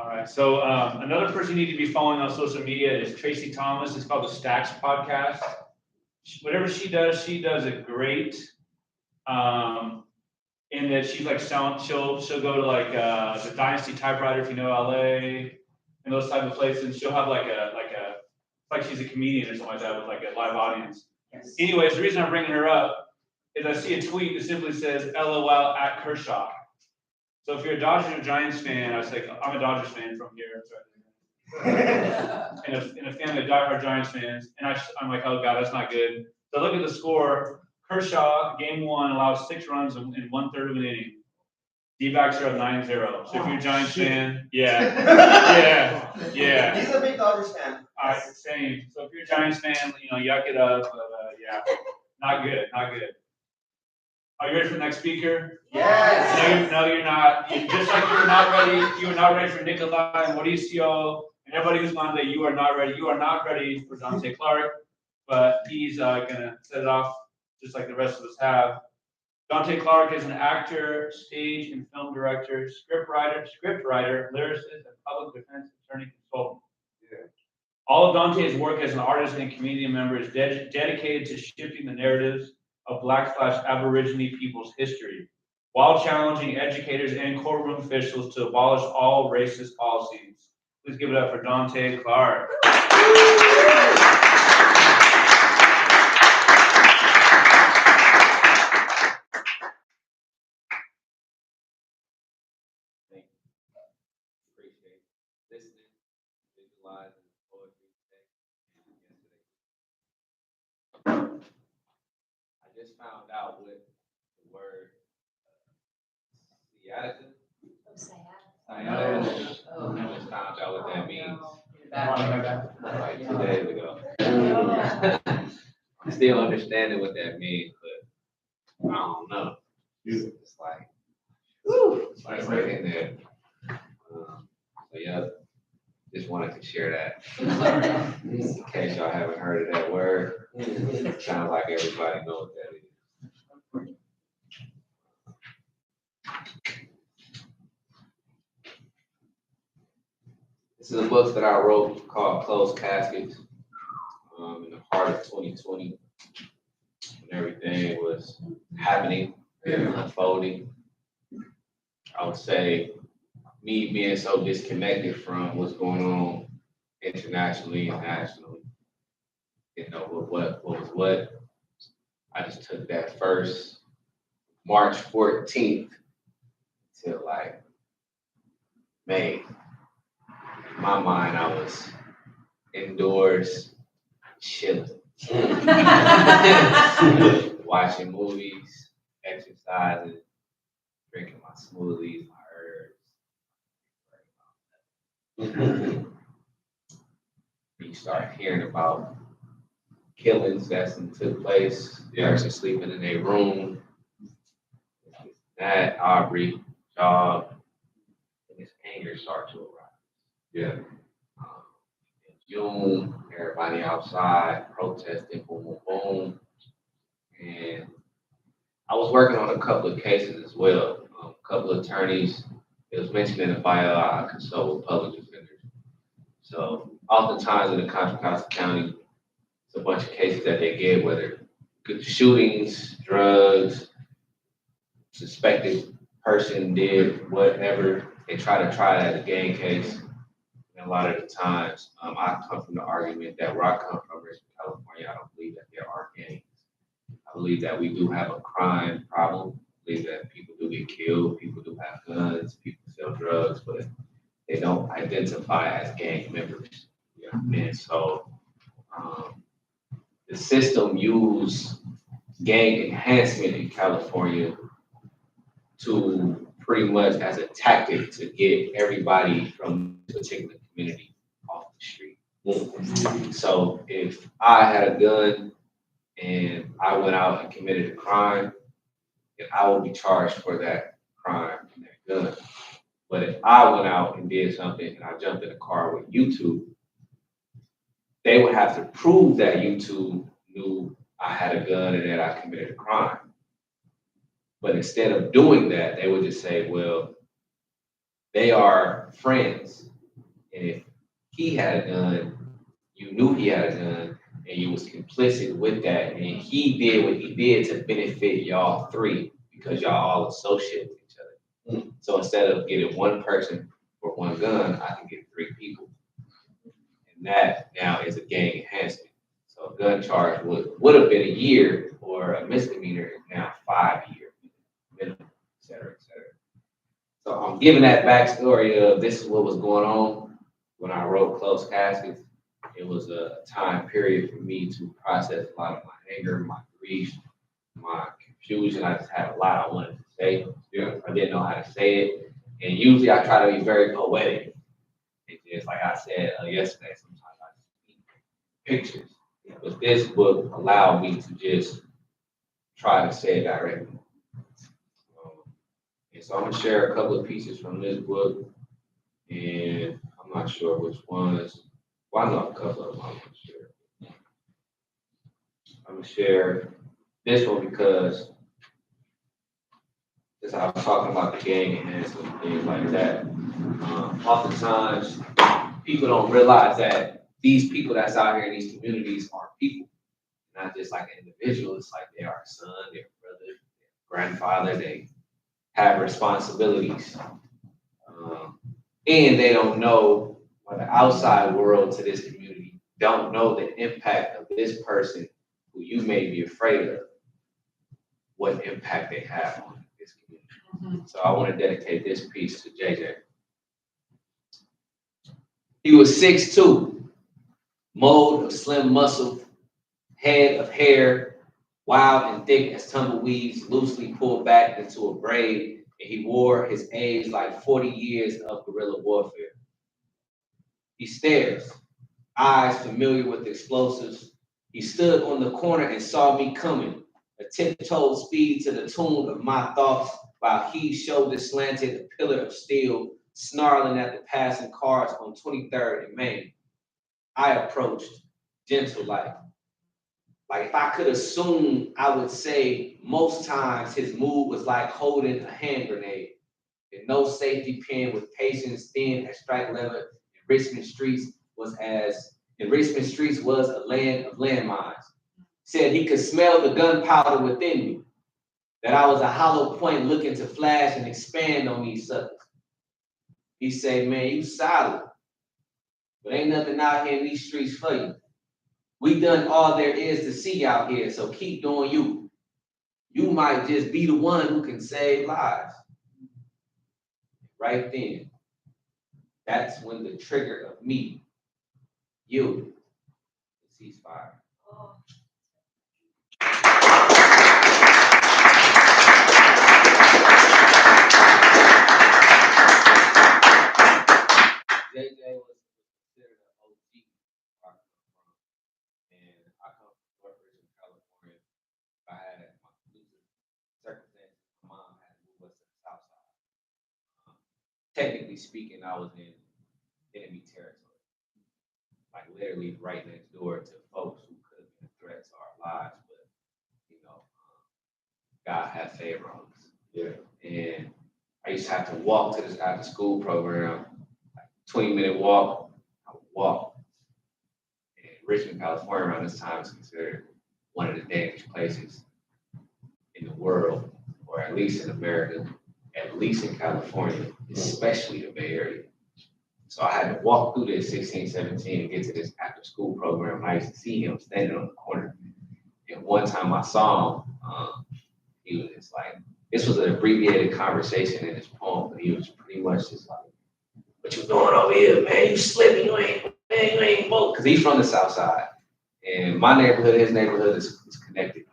All right. So another person you need to be following on social media is Tracy Thomas. It's called the Stacks Podcast. Whatever she does it great. In that she's like she'll go to like the Dynasty Typewriter, if you know LA, and those type of places. And she'll have like she's a comedian or something like that with like a live audience. Yes. Anyways, the reason I'm bringing her up is I see a tweet that simply says LOL at Kershaw. So if you're a Dodgers or Giants fan, I was like, I'm a Dodgers fan from here. and a family of diehard Giants fans, and I'm like, oh god, that's not good. So look at the score. Kershaw, game 1, allows 6 runs in 1/3 of an inning. D-backs are up 9-0. So if you're a Giants fan, yeah. He's a big Dodgers fan. Same. So if you're a Giants fan, yuck it up. But yeah, not good. Are you ready for the next speaker? Yes. No, you're not. Just like you were not ready for Nikolai and Mauricio, and everybody who's gone today, you are not ready. You are not ready for Dante Clark, but he's gonna set it off just like the rest of us have. Dante Clark is an actor, stage and film director, script writer, lyricist, and public defense attorney consultant. Yeah. All of Dante's work as an artist and community member is dedicated to shifting the narratives of Black/Aborigine people's history, while challenging educators and courtroom officials to abolish all racist policies. Please give it up for Dante Clark. Appreciate listening, visualizing poetry today. I just found out what the word sciatica. I just found out what that means. Like 2 days ago. I'm still understanding what that means, but I don't know. It's like, it's like right in there. So yeah, just wanted to share that. In case y'all haven't heard of that word, sounds like everybody knows what that is. This is a book that I wrote called Closed Caskets. In the heart of 2020, when everything was happening and unfolding. I would say me being so disconnected from what's going on internationally and nationally, didn't know what was what. I just took that first March 14th till like May. In my mind, I was indoors, chilling, watching movies, exercising, drinking my smoothies, my herbs. You start hearing about killings that took place, person sleeping in a room, that Aubrey, job, and this anger starts to arise. Yeah. In June, everybody outside protesting, boom, boom, boom. And I was working on a couple of cases as well. A couple of attorneys, it was mentioned in the file, I consult with public defenders. So oftentimes in the Contra Costa County, it's a bunch of cases that they get, whether shootings, drugs, suspected person did whatever. They try it as a gang case. And a lot of the times, I come from the argument that where I come from, Richmond, California, I don't believe that there are gangs. I believe that we do have a crime problem. I believe that people do get killed, people do have guns, people sell drugs, but they don't identify as gang members. Yeah. And so the system used gang enhancement in California to pretty much as a tactic to get everybody from this particular community off the street. Mm-hmm. So if I had a gun and I went out and committed a crime, then I would be charged for that crime and that gun. But if I went out and did something and I jumped in a car with YouTube, they would have to prove that YouTube knew I had a gun and that I committed a crime. But instead of doing that, they would just say, well, they are friends And if he had a gun, you knew he had a gun, and you was complicit with that, and he did what he did to benefit y'all three because y'all all associate with each other. So instead of getting one person for one gun, I can get three people. And that now is a gang enhancement. So a gun charge would have been a year, or a misdemeanor is now 5 years minimum, et cetera, et cetera. So I'm giving that backstory of this is what was going on when I wrote Closed Caskets. It was a time period for me to process a lot of my anger, my grief, my confusion. I just had a lot I wanted to say. I didn't know how to say it. And usually I try to be very poetic. It's just like I said yesterday, sometimes I just need pictures. But this book allowed me to just try to say it directly. And so I'm gonna share a couple of pieces from this book, and I'm not sure which ones. Well, I know a couple of them I'm gonna share. I'm gonna share this one because as I was talking about the gang enhancement and things like that, oftentimes people don't realize that these people that's out here in these communities are people, not just like an individual. It's like they are a son, their brother, their grandfather. They have responsibilities, and they don't know, or the outside world to this community don't know the impact of this person who you may be afraid of, what impact they have on this community. So I want to dedicate this piece to JJ. He was 6'2", mold of slim muscle, head of hair, wild and thick as tumbleweeds, loosely pulled back into a braid, and he wore his age like 40 years of guerrilla warfare. He stares, eyes familiar with explosives. He stood on the corner and saw me coming, a tiptoed speed to the tune of my thoughts, while he shoulder slanted a pillar of steel, snarling at the passing cars on 23rd and Main. I approached, gentle like if I could assume, I would say most times his move was like holding a hand grenade. And no safety pin with patience thin as strike leather. Richmond Streets was a land of landmines. Said he could smell the gunpowder within me, that I was a hollow point looking to flash and expand on these suckers. He said, man, you solid, but ain't nothing out here in these streets for you. We done all there is to see out here, so keep doing you. You might just be the one who can save lives. Right then, that's when the trigger of me yielded the ceasefire. JJ was considered an OG, and I come from North Richmond, California. I had my circumstances. My mom had to move us to the south side. Technically speaking, I was in enemy territory, like literally right next door to folks who could have been a threat to our lives, but you know, God had favor on us. Yeah. And I used to have to walk to this after school program, like 20-minute walk. I would walk. And Richmond, California around this time is considered one of the dangerous places in the world, or at least in America, at least in California, especially the Bay Area. So I had to walk through this 16, 17 and get to this after school program. And I used to see him standing on the corner. And one time I saw him, he was just like, this was an abbreviated conversation in his poem, but he was pretty much just like, what you doing over here, man? You slipping, you ain't woke. Because he's from the south side. And my neighborhood, his neighborhood is connected.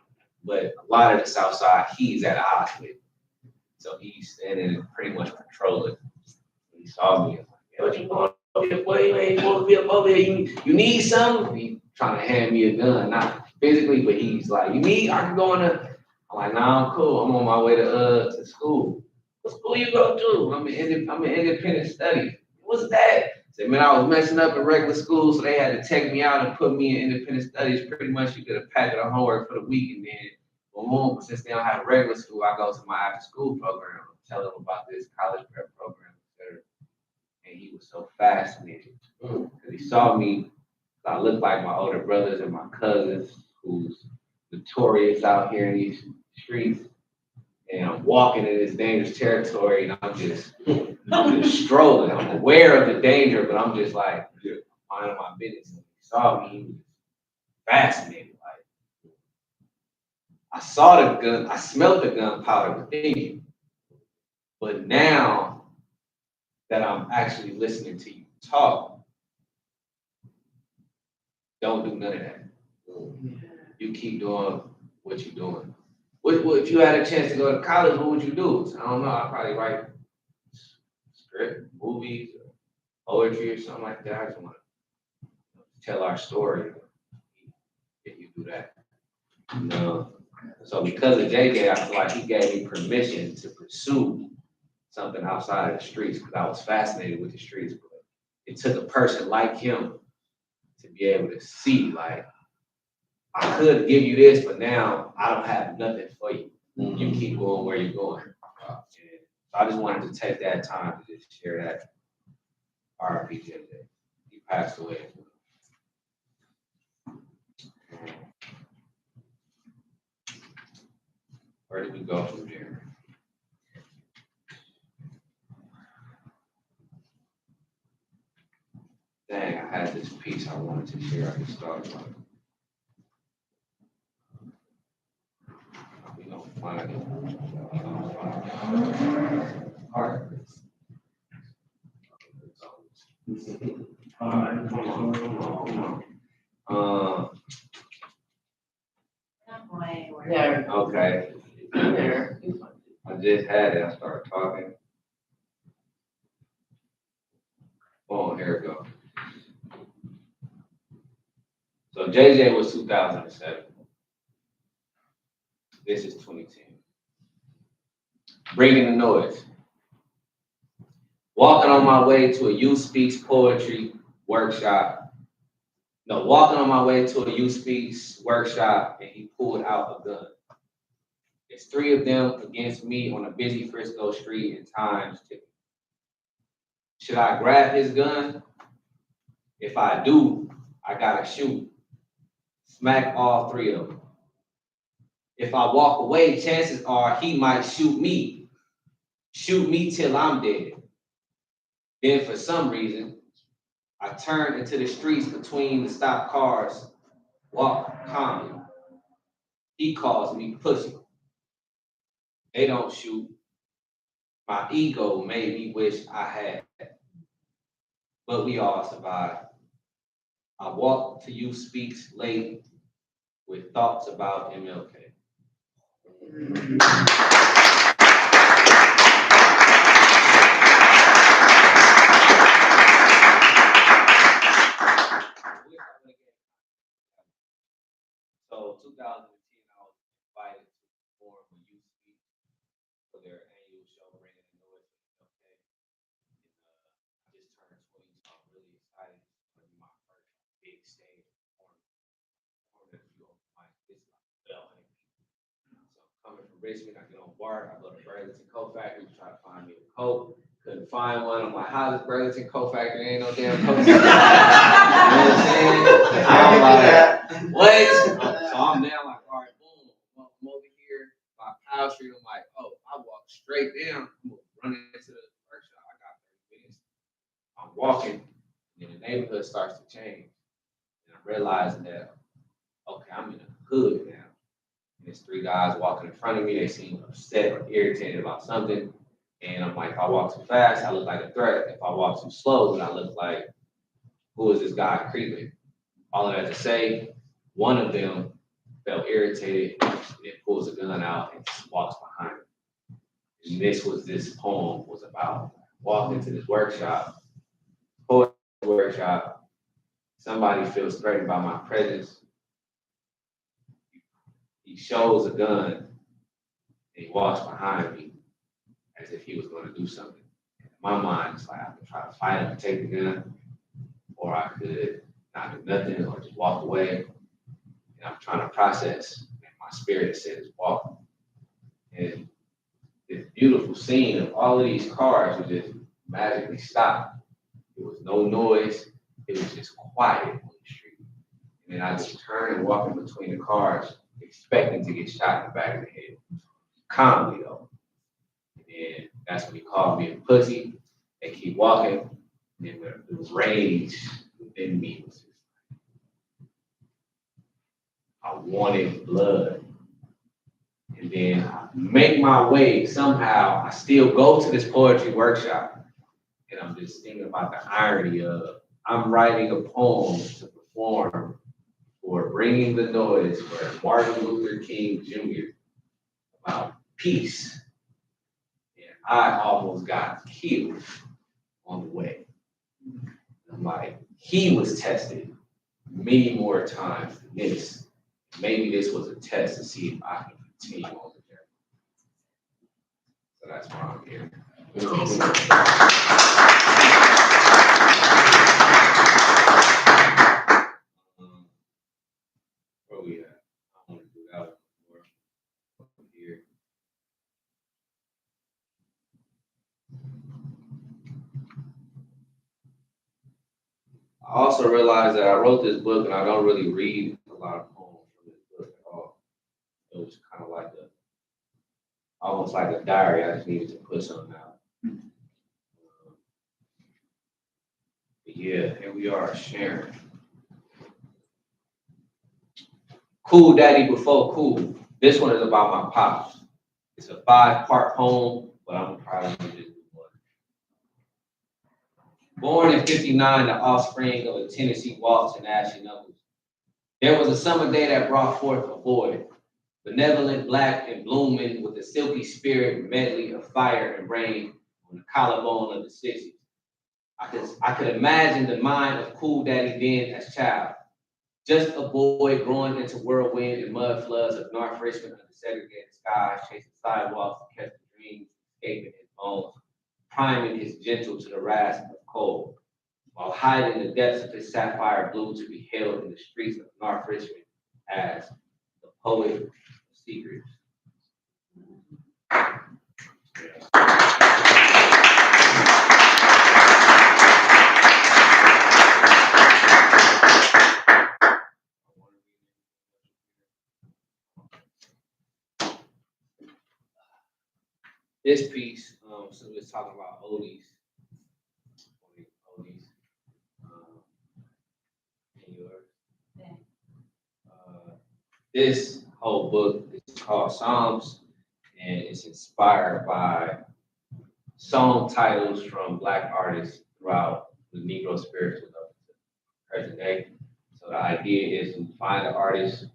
But a lot of the south side, he's at odds with. So he's standing pretty much patrolling. He saw me. Hey, what you going over here, boy? You ain't supposed to be up over here. You need something? He trying to hand me a gun, not physically, but he's like, I can go in the. I'm like, nah, I'm cool. I'm on my way to school. What school you go to? I'm in independent studies. What's that? I said, man, I was messing up in regular school, so they had to take me out and put me in independent studies. Pretty much, you could have packed the homework for the week, and then but since they don't have regular school, I go to my after school program, tell them about this college prep program, etc. And he was so fascinated because he saw me. I looked like my older brothers and my cousins, who's notorious out here in these streets, and I'm walking in this dangerous territory, and I'm just strolling. I'm aware of the danger, but I'm just like minding my business. When he saw me, he was fascinated. Like I saw the gun, I smelled the gunpowder within you, but now that I'm actually listening to you talk, don't do none of that. You keep doing what you're doing. What if you had a chance to go to college, what would you do? I don't know. I'd probably write script, movies, or poetry or something like that. I just want to tell our story if you do that. You know? So because of JJ, I feel like he gave me permission to pursue something outside of the streets because I was fascinated with the streets. But it took a person like him to be able to see, like, I could give you this, but now I don't have nothing for you. You keep going where you're going. So I just wanted to take that time to just share that RIP JJ. He passed away. Where did we go from there? Dang, I had this piece I wanted to share. I just thought about it. We gonna find it. All right. All right, come on. There. Okay. There. I just had it. I started talking. Oh, here we go. So JJ was 2007. This is 2010. Bringing the noise. Walking on my way to a Youth Speaks poetry workshop. No, walking on my way to a Youth Speaks workshop, and he pulled out a gun. It's three of them against me on a busy Frisco street, and time's ticking. Should I grab his gun? If I do, I gotta shoot. Smack all three of them. If I walk away, chances are he might shoot me. Shoot me till I'm dead. Then for some reason, I turn into the streets between the stopped cars, walk calmly. He calls me pussy. They don't shoot. My ego made me wish I had. But we all survived. I walked to Youth Speaks late with thoughts about MLK. So 2010, I was invited to perform a Youth Speak for their annual show, Bringing the Noise with MLK. And, I just turned 20, so I'm really excited. It's going to be my first big stage performance. This is like bell. So coming from Richmond, I get on BART, I go to Burlington Coat Factory to try to find me a coat. Couldn't find one. I'm like, how's this Burlington Coat Factory? Ain't no damn coat. You know what I'm saying? I'm like, what? So I'm there, I'm like, all right, boom. I'm over here by Powell Street. I'm like, oh, I walk straight down. I'm running into the workshop. I got 30 minutes. I'm walking, and the neighborhood starts to change. And I'm realizing that, okay, I'm in the hood now. And there's three guys walking in front of me. They seem upset or irritated about something. And I'm like, if I walk too fast, I look like a threat. If I walk too slow, then I look like, who is this guy creeping? All of that to say, one of them felt irritated and pulls a gun out and just walks behind me. And this poem was about. Walked into this workshop, poetry workshop. Somebody feels threatened by my presence. He shows a gun and he walks behind me as if he was going to do something. In my mind, it's like I could try to fight him and take the gun, or I could not do nothing or just walk away. And I'm trying to process. And my spirit says walk. And this beautiful scene of all of these cars would just magically stop. There was no noise. It was just quiet on the street. And then I just turned and walked in between the cars, expecting to get shot in the back of the head. Calmly though. And then that's when he called me a pussy. They keep walking. And the rage within me was just like, I wanted blood. And then I make my way somehow. I still go to this poetry workshop. And I'm just thinking about the irony of I'm writing a poem to perform for Bringing the Noise for Martin Luther King Jr. about peace. And I almost got killed on the way. I'm like, he was tested many more times than this. Maybe this was a test to see if I can continue on the journey. So that's why I'm here. Where we at? I want to do that more here. I also realized that I wrote this book and I don't really read a lot of poems from this book at all. It was kind of like almost like a diary. I just needed to put something out. But yeah, here we are sharing. Cool Daddy Before Cool. This one is about my pops. It's a 5-part poem, but I'm probably gonna just do one. Born in '59, the offspring of a Tennessee waltz and ashy knuckles. There was a summer day that brought forth a boy, benevolent, black, and blooming with a silky spirit medley of fire and rain on the collarbone of the 60s. I could imagine the mind of Cool Daddy then as child. Just a boy growing into whirlwind and mud floods of North Richmond under segregated skies, chasing sidewalks to catch the dreams, escaping his bones, priming his gentle to the rasp of cold, while hiding the depths of his sapphire blue to be held in the streets of North Richmond as the poet of secrets. This piece, so we're talking about oldies, and yours. This whole book is called Psalms, and it's inspired by song titles from Black artists throughout the Negro spiritual up to present day. So the idea is to find an artist,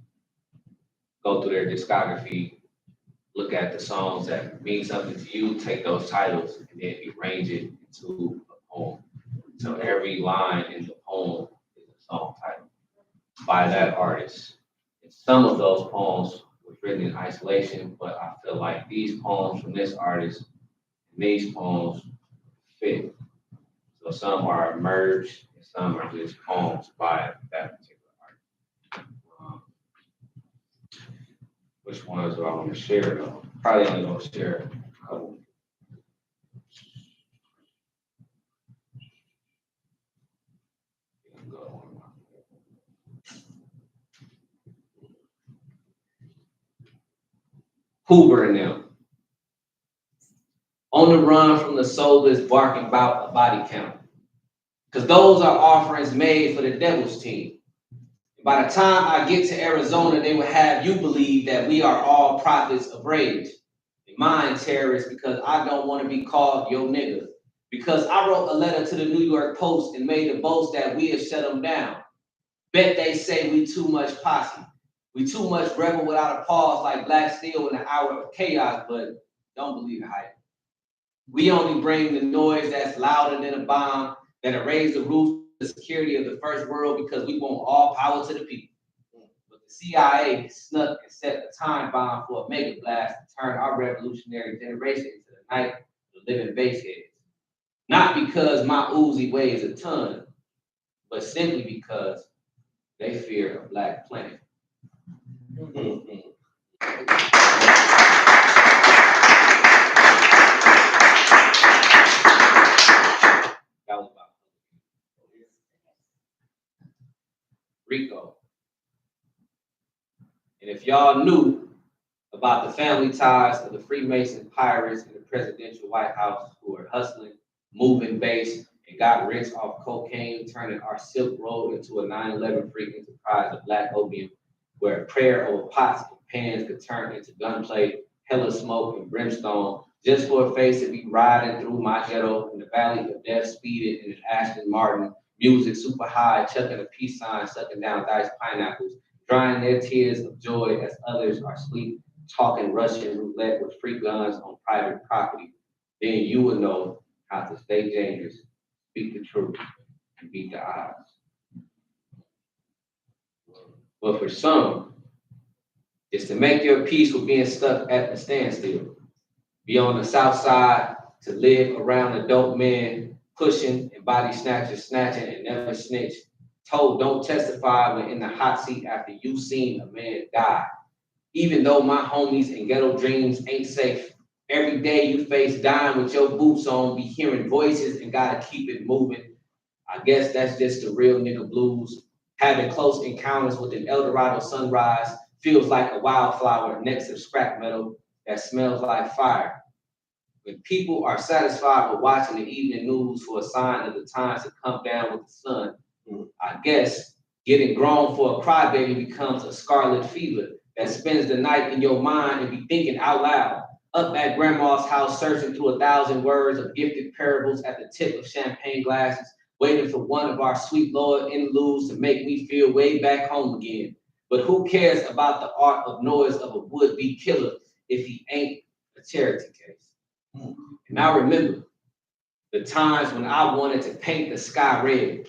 go through their discography, look at the songs that mean something to you, take those titles, and then arrange it into a poem. So every line in the poem is a song title by that artist. And some of those poems were written in isolation, but I feel like these poems from this artist and these poems fit. So some are merged, and some are just poems by that particular artist. Which ones do I want to share though? Probably only going to share a couple. Hoover and them. On the run from the soulless barking about a body count. Because those are offerings made for the devil's team. By the time I get to Arizona, they will have you believe that we are all prophets of rage. And mine terrorists because I don't want to be called yo nigga. Because I wrote a letter to the New York Post and made the boast that we have shut them down. Bet they say we too much posse. We too much rebel without a pause like Black Steel in an hour of chaos, but don't believe the hype. We only bring the noise that's louder than a bomb that'll raise the roof of the security of the first world because we want all power to the people. But the CIA snuck and set a time bomb for a mega blast to turn our revolutionary generation into the night of the living base heads. Not because my Uzi weighs a ton, but simply because they fear a black planet. That was about Rico. And if y'all knew about the family ties of the Freemason pirates in the presidential White House who are hustling, moving base, and got rich off cocaine, turning our Silk Road into a 9/11 freak enterprise of black opium, where a prayer over pots and pans could turn into gunplay, hella smoke and brimstone, just for a face to be riding through my ghetto in the valley of death, speeding in an Aston Martin, music super high, chucking a peace sign, sucking down diced pineapples, drying their tears of joy as others are asleep, talking Russian roulette with free guns on private property. Then you will know how to stay dangerous, speak the truth, and beat the odds. But for some, it's to make your peace with being stuck at the standstill. Be on the south side to live around adult men, pushing and body snatchers, snatching and never snitch. Told don't testify when in the hot seat after you seen a man die. Even though my homies and ghetto dreams ain't safe, every day you face dying with your boots on, be hearing voices and gotta keep it moving. I guess that's just the real nigga blues. Having close encounters with an El Dorado sunrise feels like a wildflower next to scrap metal that smells like fire. When people are satisfied with watching the evening news for a sign of the times to come down with the sun, I guess getting grown for a crybaby becomes a scarlet fever that spends the night in your mind and be thinking out loud. Up at grandma's house, searching through 1,000 words of gifted parables at the tip of champagne glasses, waiting for one of our sweet Lord interludes to make me feel way back home again. But who cares about the art of noise of a would-be killer if he ain't a charity case? And I remember the times when I wanted to paint the sky red.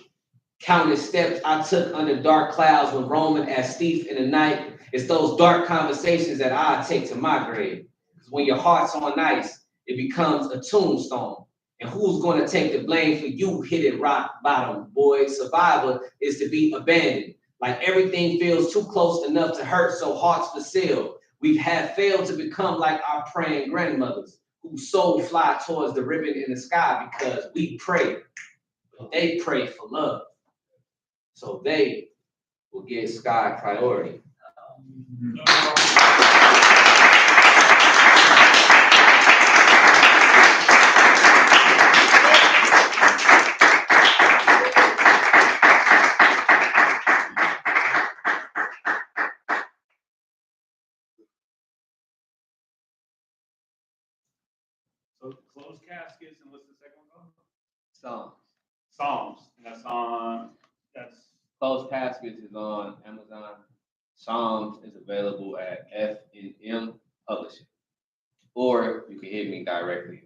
Countless steps I took under dark clouds when roaming as thief in the night. It's those dark conversations that I take to my grave. Because when your heart's on ice, it becomes a tombstone. And who's going to take the blame for you hitting rock bottom, boy? Survival is to be abandoned. Like everything feels too close enough to hurt, so hearts for sale. We have failed to become like our praying grandmothers, whose soul fly towards the ribbon in the sky because we pray. But they pray for love. So they will get sky priority. So closed caskets, and what's the second one called? Psalms. Psalms, and that's Closed Caskets is on Amazon. Psalms is available at F&M Publishing. Or you can hit me directly.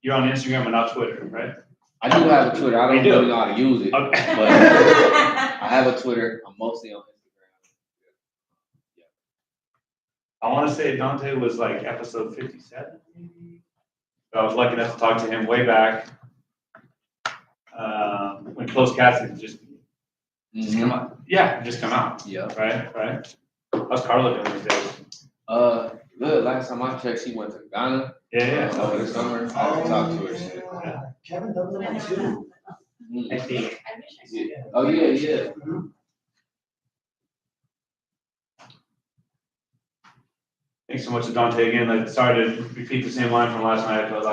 You're on Instagram and not Twitter, right? I do have a Twitter. I don't really know how to use it. Okay. But I have a Twitter. I'm mostly on Instagram. I want to say Dante was like episode 57, maybe. So I was lucky enough to talk to him way back when Closed Caskets just come out. Yeah, just come out. Yeah. Right. How's Carla doing these days? Good. Last time I checked, she went to Ghana. Yeah. Over the summer. I haven't talked to her since. Kevin Dublin too. I think. Yeah. Oh yeah. Thanks so much to Dante again. Like, sorry to repeat the same line from last night, but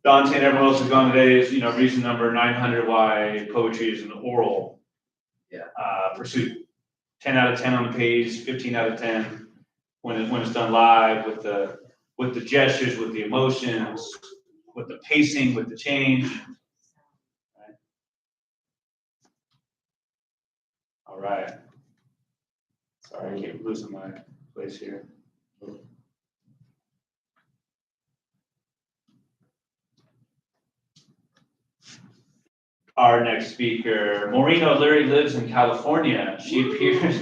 Dante and everyone else who's gone today is, reason number 900 why poetry is an oral pursuit. 10 out of 10 on the page, 15 out of 10 when it's done live with the gestures, with the emotions, with the pacing, with the change. Right. All right. Sorry, I keep losing my place here. Our next speaker, Maureen O'Leary, lives in California. She appears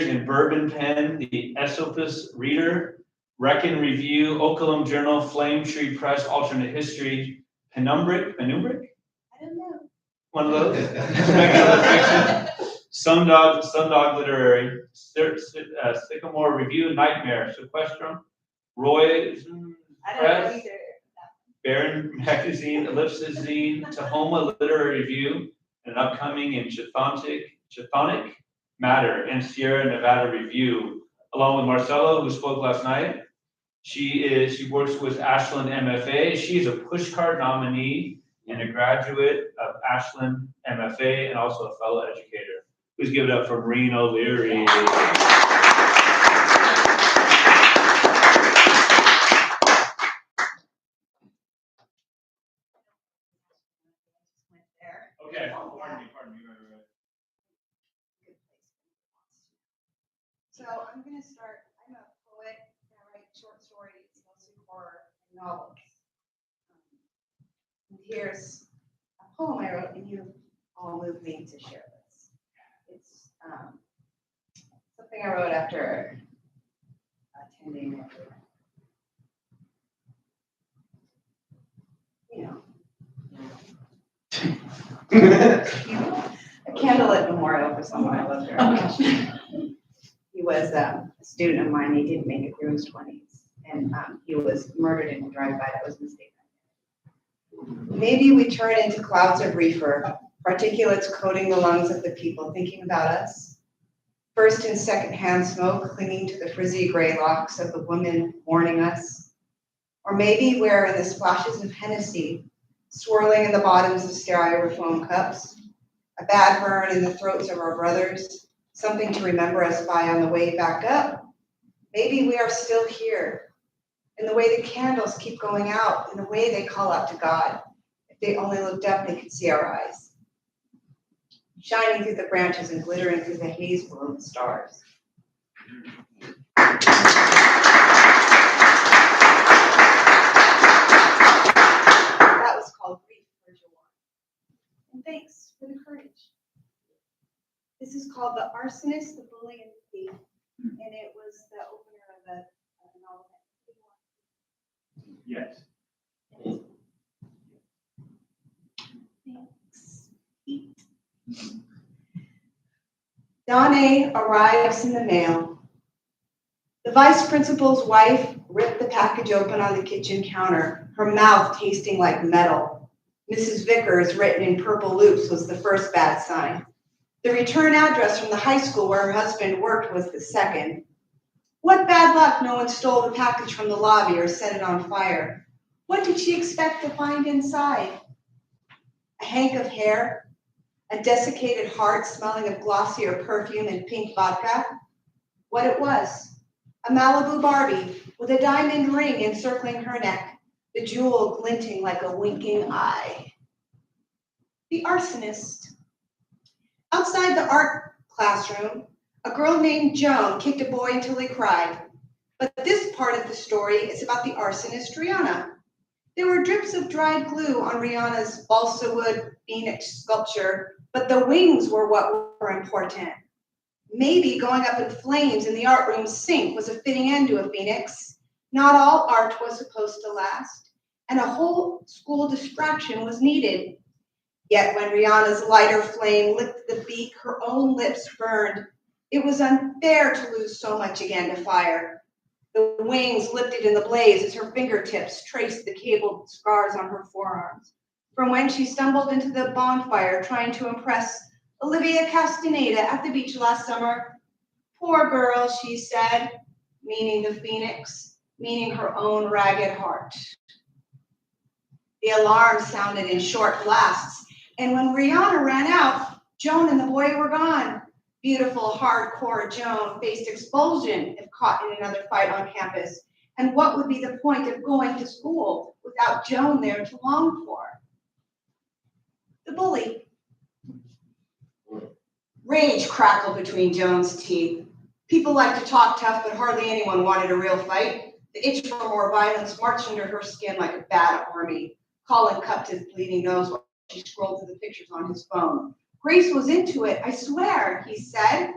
in Bourbon Pen, the Esopus Reader, Reckon Review, Oakalum Journal, Flame Tree Press, Alternate History, Penumbric? I don't know. One of those. Speculative fiction. Sundog Literary, Sycamore Review, Nightmare, Sequestrum, Roy Press, Barron Magazine, Ellipsis Zine, Tahoma Literary Review, and upcoming in Chthonic Matter and Sierra Nevada Review, along with Marcelo, who spoke last night. She works with Ashland MFA. She's a pushcart nominee and a graduate of Ashland MFA and also a fellow educator. Please give it up for Maureen O'Leary. Okay, pardon me, right. So I'm going to start. I'm a poet, and I write short stories, mostly horror and novels. And here's a poem I wrote, and you all moved me to share this. It's something I wrote after attending a candlelit memorial for someone I loved very much. He was a student of mine. He didn't make it through his 20s, and he was murdered in a drive-by. That was mistaken. Maybe we turn into clouds of reefer, particulates coating the lungs of the people thinking about us. First and second-hand smoke clinging to the frizzy gray locks of the woman mourning us. Or maybe we're in the splashes of Hennessy, swirling in the bottoms of styrofoam cups, a bad burn in the throats of our brothers, something to remember us by on the way back up. Maybe we are still here, in the way the candles keep going out, in the way they call out to God. If they only looked up, they could see our eyes, shining through the branches and glittering through the haze below the stars. That was called Grief for Joy. And thanks for the courage. This is called The Arsonist, the Bully, and the Thief, and it was the opener of a novel. Yes. Thanks. Eat. Donna arrives in the mail. The vice principal's wife ripped the package open on the kitchen counter, her mouth tasting like metal. Mrs. Vickers, written in purple loops, was the first bad sign. The return address from the high school where her husband worked was the second. What bad luck no one stole the package from the lobby or set it on fire. What did she expect to find inside? A hank of hair? A desiccated heart smelling of glossier perfume and pink vodka? What it was? A Malibu Barbie with a diamond ring encircling her neck, the jewel glinting like a winking eye. The arsonist. Outside the art classroom, a girl named Joan kicked a boy until he cried. But this part of the story is about the arsonist Rihanna. There were drips of dried glue on Rihanna's balsa wood phoenix sculpture, but the wings were what were important. Maybe going up in flames in the art room sink was a fitting end to a phoenix. Not all art was supposed to last, and a whole school distraction was needed. Yet when Rihanna's lighter flame licked the beak her own lips burned, it was unfair to lose so much again to fire. The wings lifted in the blaze as her fingertips traced the cabled scars on her forearms, from when she stumbled into the bonfire trying to impress Olivia Castaneda at the beach last summer. Poor girl, she said, meaning the phoenix, meaning her own ragged heart. The alarm sounded in short blasts, and when Rihanna ran out, Joan and the boy were gone. Beautiful, hardcore Joan faced expulsion if caught in another fight on campus. And what would be the point of going to school without Joan there to long for? The bully. Rage crackled between Joan's teeth. People like to talk tough, but hardly anyone wanted a real fight. The itch for more violence marched under her skin like a bad army. Colin cupped his bleeding nose while she scrolled through the pictures on his phone. Grace was into it, I swear, he said.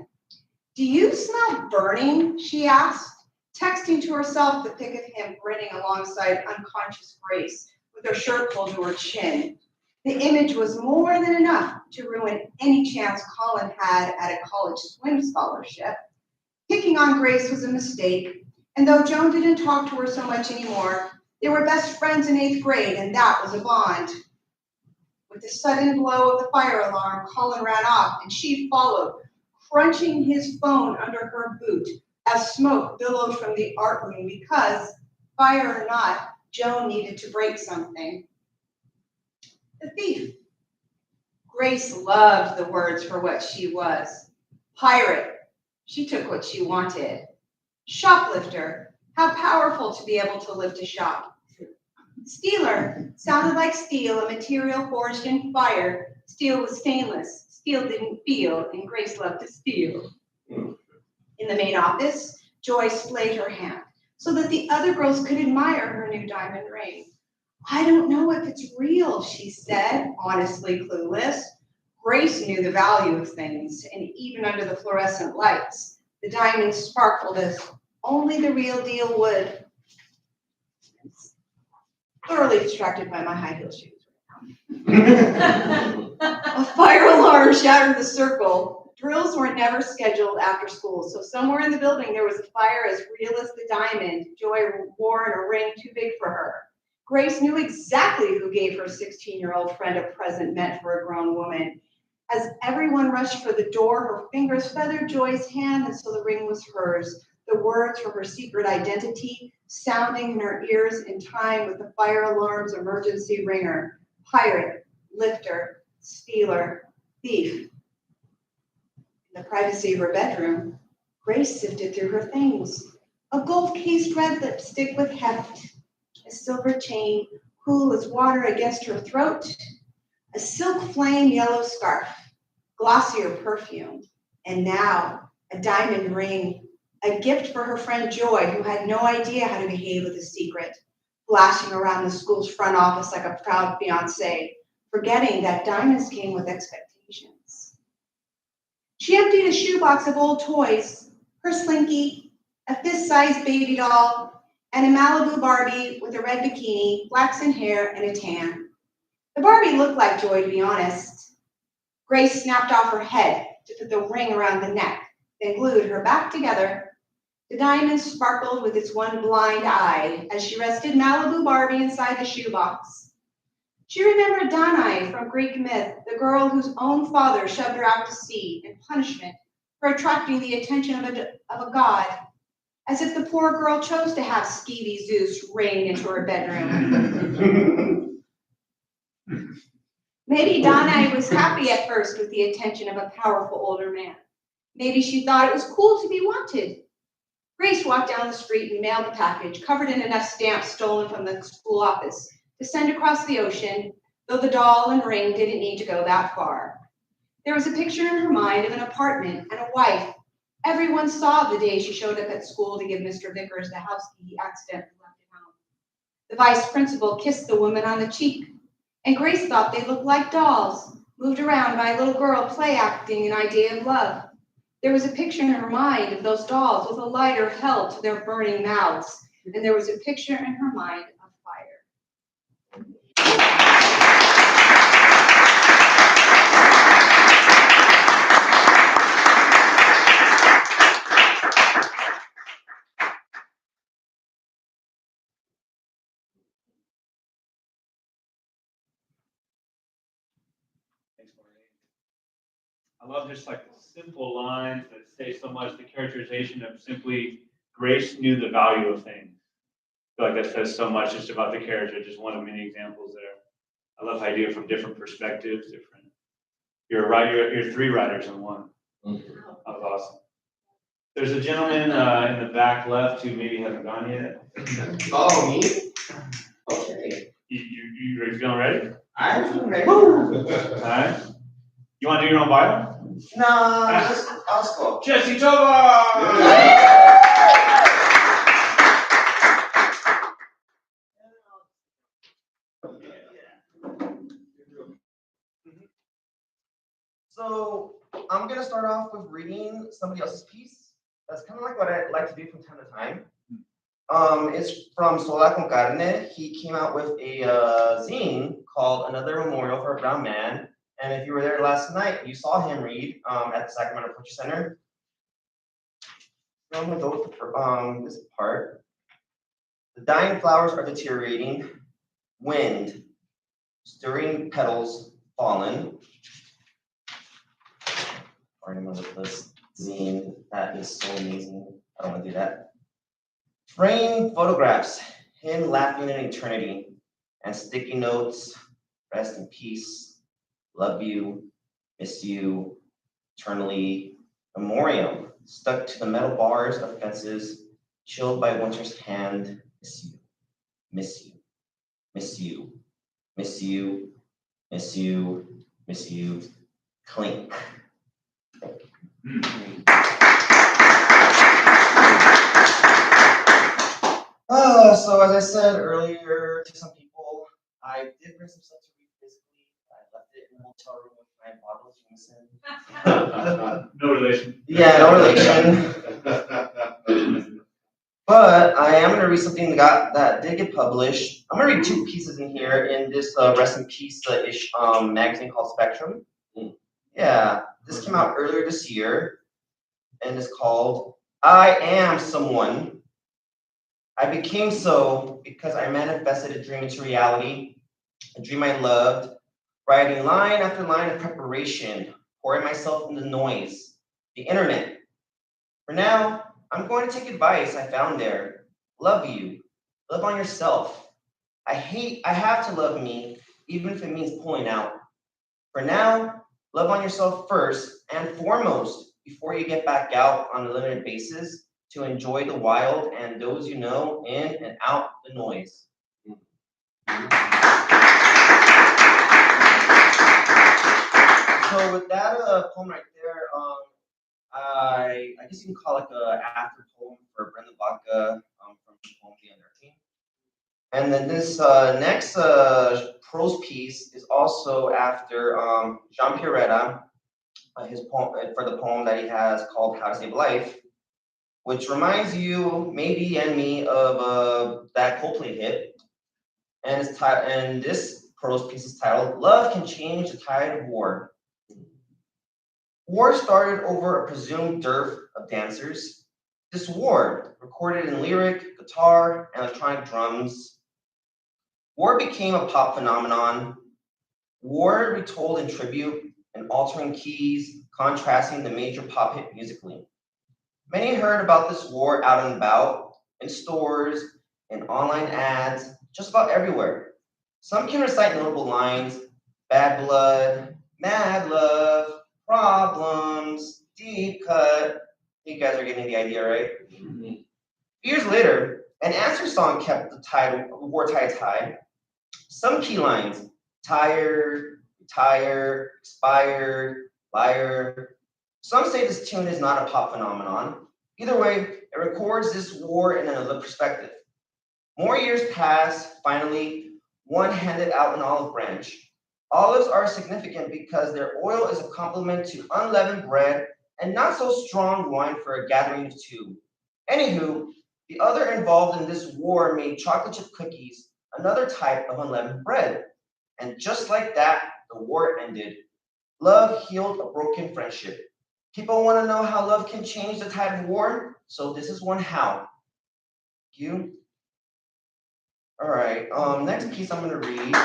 Do you smell burning? She asked, texting to herself the pic of him grinning alongside unconscious Grace with her shirt pulled to her chin. The image was more than enough to ruin any chance Colin had at a college swim scholarship. Picking on Grace was a mistake, and though Joan didn't talk to her so much anymore, they were best friends in 8th grade, and that was a bond. With the sudden blow of the fire alarm, Colin ran off, and she followed, crunching his phone under her boot as smoke billowed from the art room because, fire or not, Joan needed to break something. The thief. Grace loved the words for what she was. Pirate. She took what she wanted. Shoplifter. How powerful to be able to lift a shop. Stealer sounded like steel, a material forged in fire. Steel was stainless. Steel didn't feel, and Grace loved to steal. In the main office, Joy splayed her hand so that the other girls could admire her new diamond ring. I don't know if it's real, she said, honestly clueless. Grace knew the value of things, and even under the fluorescent lights, the diamonds sparkled as only the real deal would. Thoroughly distracted by my high heel shoes. A fire alarm shattered the circle. Drills were never scheduled after school, so somewhere in the building there was a fire as real as the diamond Joy wore in a ring too big for her. Grace knew exactly who gave her 16-year-old friend a present meant for a grown woman. As everyone rushed for the door, her fingers feathered Joy's hand, and so the ring was hers. The words from her secret identity sounding in her ears in time with the fire alarm's emergency ringer. Pirate, lifter, stealer, thief. In the privacy of her bedroom, Grace sifted through her things. A gold-cased red lipstick with heft, a silver chain, cool as water against her throat, a silk flame yellow scarf, glossier perfume, and now a diamond ring, a gift for her friend Joy, who had no idea how to behave with a secret, flashing around the school's front office like a proud fiancé, forgetting that diamonds came with expectations. She emptied a shoebox of old toys, her Slinky, a fist-sized baby doll, and a Malibu Barbie with a red bikini, flaxen hair, and a tan. The Barbie looked like Joy, to be honest. Grace snapped off her head to put the ring around the neck, then glued her back together. The diamond sparkled with its one blind eye as she rested Malibu Barbie inside the shoebox. She remembered Danae from Greek myth, the girl whose own father shoved her out to sea in punishment for attracting the attention of a god, as if the poor girl chose to have skeevy Zeus rain into her bedroom. Maybe Danae was happy at first with the attention of a powerful older man. Maybe she thought it was cool to be wanted. Grace walked down the street and mailed the package, covered in enough stamps stolen from the school office to send across the ocean, though the doll and ring didn't need to go that far. There was a picture in her mind of an apartment and a wife. Everyone saw the day she showed up at school to give Mr. Vickers the house key he accidentally left at home. The vice principal kissed the woman on the cheek, and Grace thought they looked like dolls, moved around by a little girl play acting an idea of love. There was a picture in her mind of those dolls with a lighter held to their burning mouths, and there was a picture in her mind of fire. Thanks, Maureen. I love just like the simple lines that say so much, the characterization of simply Grace knew the value of things. I feel like that says so much just about the character, just one of many examples there. I love how you do it from different perspectives, different. You're a writer, you're three writers in one. That was awesome. There's a gentleman in the back left who maybe hasn't gone yet. Oh, me? Okay. You feeling ready? I'm feeling ready. All right. You want to do your own bio? No, I'll just go. Jesse Toba! So I'm gonna start off with reading somebody else's piece. That's kind of like what I like to do from time to time. It's from Sola con Carne. He came out with a zine called Another Memorial for a Brown Man. And if you were there last night, you saw him read at the Sacramento Poetry Center. So I'm gonna go with this part. The dying flowers are deteriorating. Wind, stirring petals, fallen. Or anyone with this zine, that is so amazing. I don't want to do that. Frame photographs, him laughing in eternity, and sticky notes, rest in peace, love you, miss you, eternally, memoriam, stuck to the metal bars of fences, chilled by winter's hand, miss you, miss you, miss you, miss you, miss you, miss you, clink. So as I said earlier to some people, I did bring some stuff to read physically. I left it in the hotel room with my bottle of Jameson. No relation. Yeah, no relation. But I am going to read something that did get published. I'm going to read two pieces in here in this Rest in Peace magazine called Spectrum. Yeah, this came out earlier this year, and it's called I Am Someone. I became so because I manifested a dream into reality, a dream I loved, writing line after line of preparation, pouring myself into noise, the internet. For now, I'm going to take advice I found there. Love you. Love on yourself. I have to love me, even if it means pulling out. For now, love on yourself first and foremost before you get back out on a limited basis to enjoy the wild and those you know in and out the noise. So with that poem right there, I guess you can call it a after poem for Brenda Baca from the poem The Unearthing. And then this next prose piece is also after Jean Pierretta, his poem for the poem that he has called How to Save a Life, which reminds you, maybe and me, of that Coldplay hit. And this prose piece is titled "Love Can Change the Tide of War." War started over a presumed dearth of dancers. This war, recorded in lyric, guitar, and electronic drums. War became a pop phenomenon. War retold in tribute and altering keys, contrasting the major pop hit musically. Many heard about this war out and about, in stores, in online ads, just about everywhere. Some can recite notable lines: bad blood, mad love, problems, deep cut. You guys are getting the idea, right? Years later, an answer song kept the war tides high. Some key lines: tired, retire, expired, liar. Some say this tune is not a pop phenomenon. Either way, it records this war in another perspective. More years pass. Finally, one handed out an olive branch. Olives are significant because their oil is a complement to unleavened bread and not so strong wine for a gathering of two. Anywho, the other involved in this war made chocolate chip cookies, another type of unleavened bread. And just like that, the war ended. Love healed a broken friendship. People want to know how love can change the tide of war, so this is one how. You? All right, next piece I'm gonna read.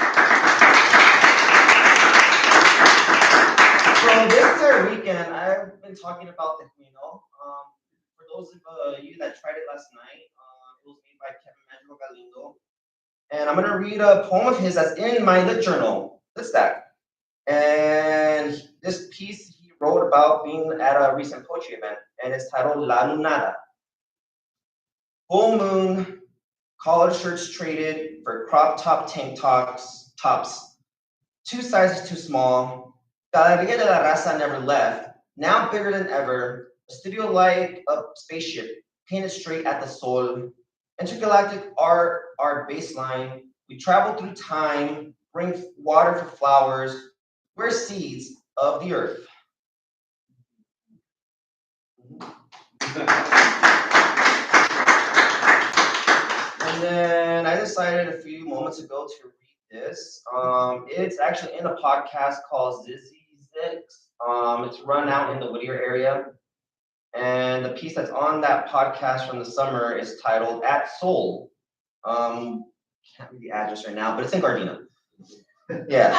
So this entire weekend, I've been talking about the Camino. For those of you that tried it last night, it was made by Kevin Galindo. And I'm gonna read a poem of his that's in my lit journal, Lit Stack. And this piece he wrote about being at a recent poetry event, and it's titled La Lunada. Full moon, collared shirts traded for crop top tank tops, 2 sizes too small. Galeria de la Raza never left, now bigger than ever. A studio like a spaceship, painted straight at the soul. Intergalactic art, our baseline. We travel through time, bring water for flowers. We're seeds of the earth. And then I decided a few moments ago to read this. It's actually in a podcast called Zizzy Zix. It's run out in the Whittier area. And the piece that's on that podcast from the summer is titled At Soul. Can't read the address right now, but it's in Gardena. Yeah.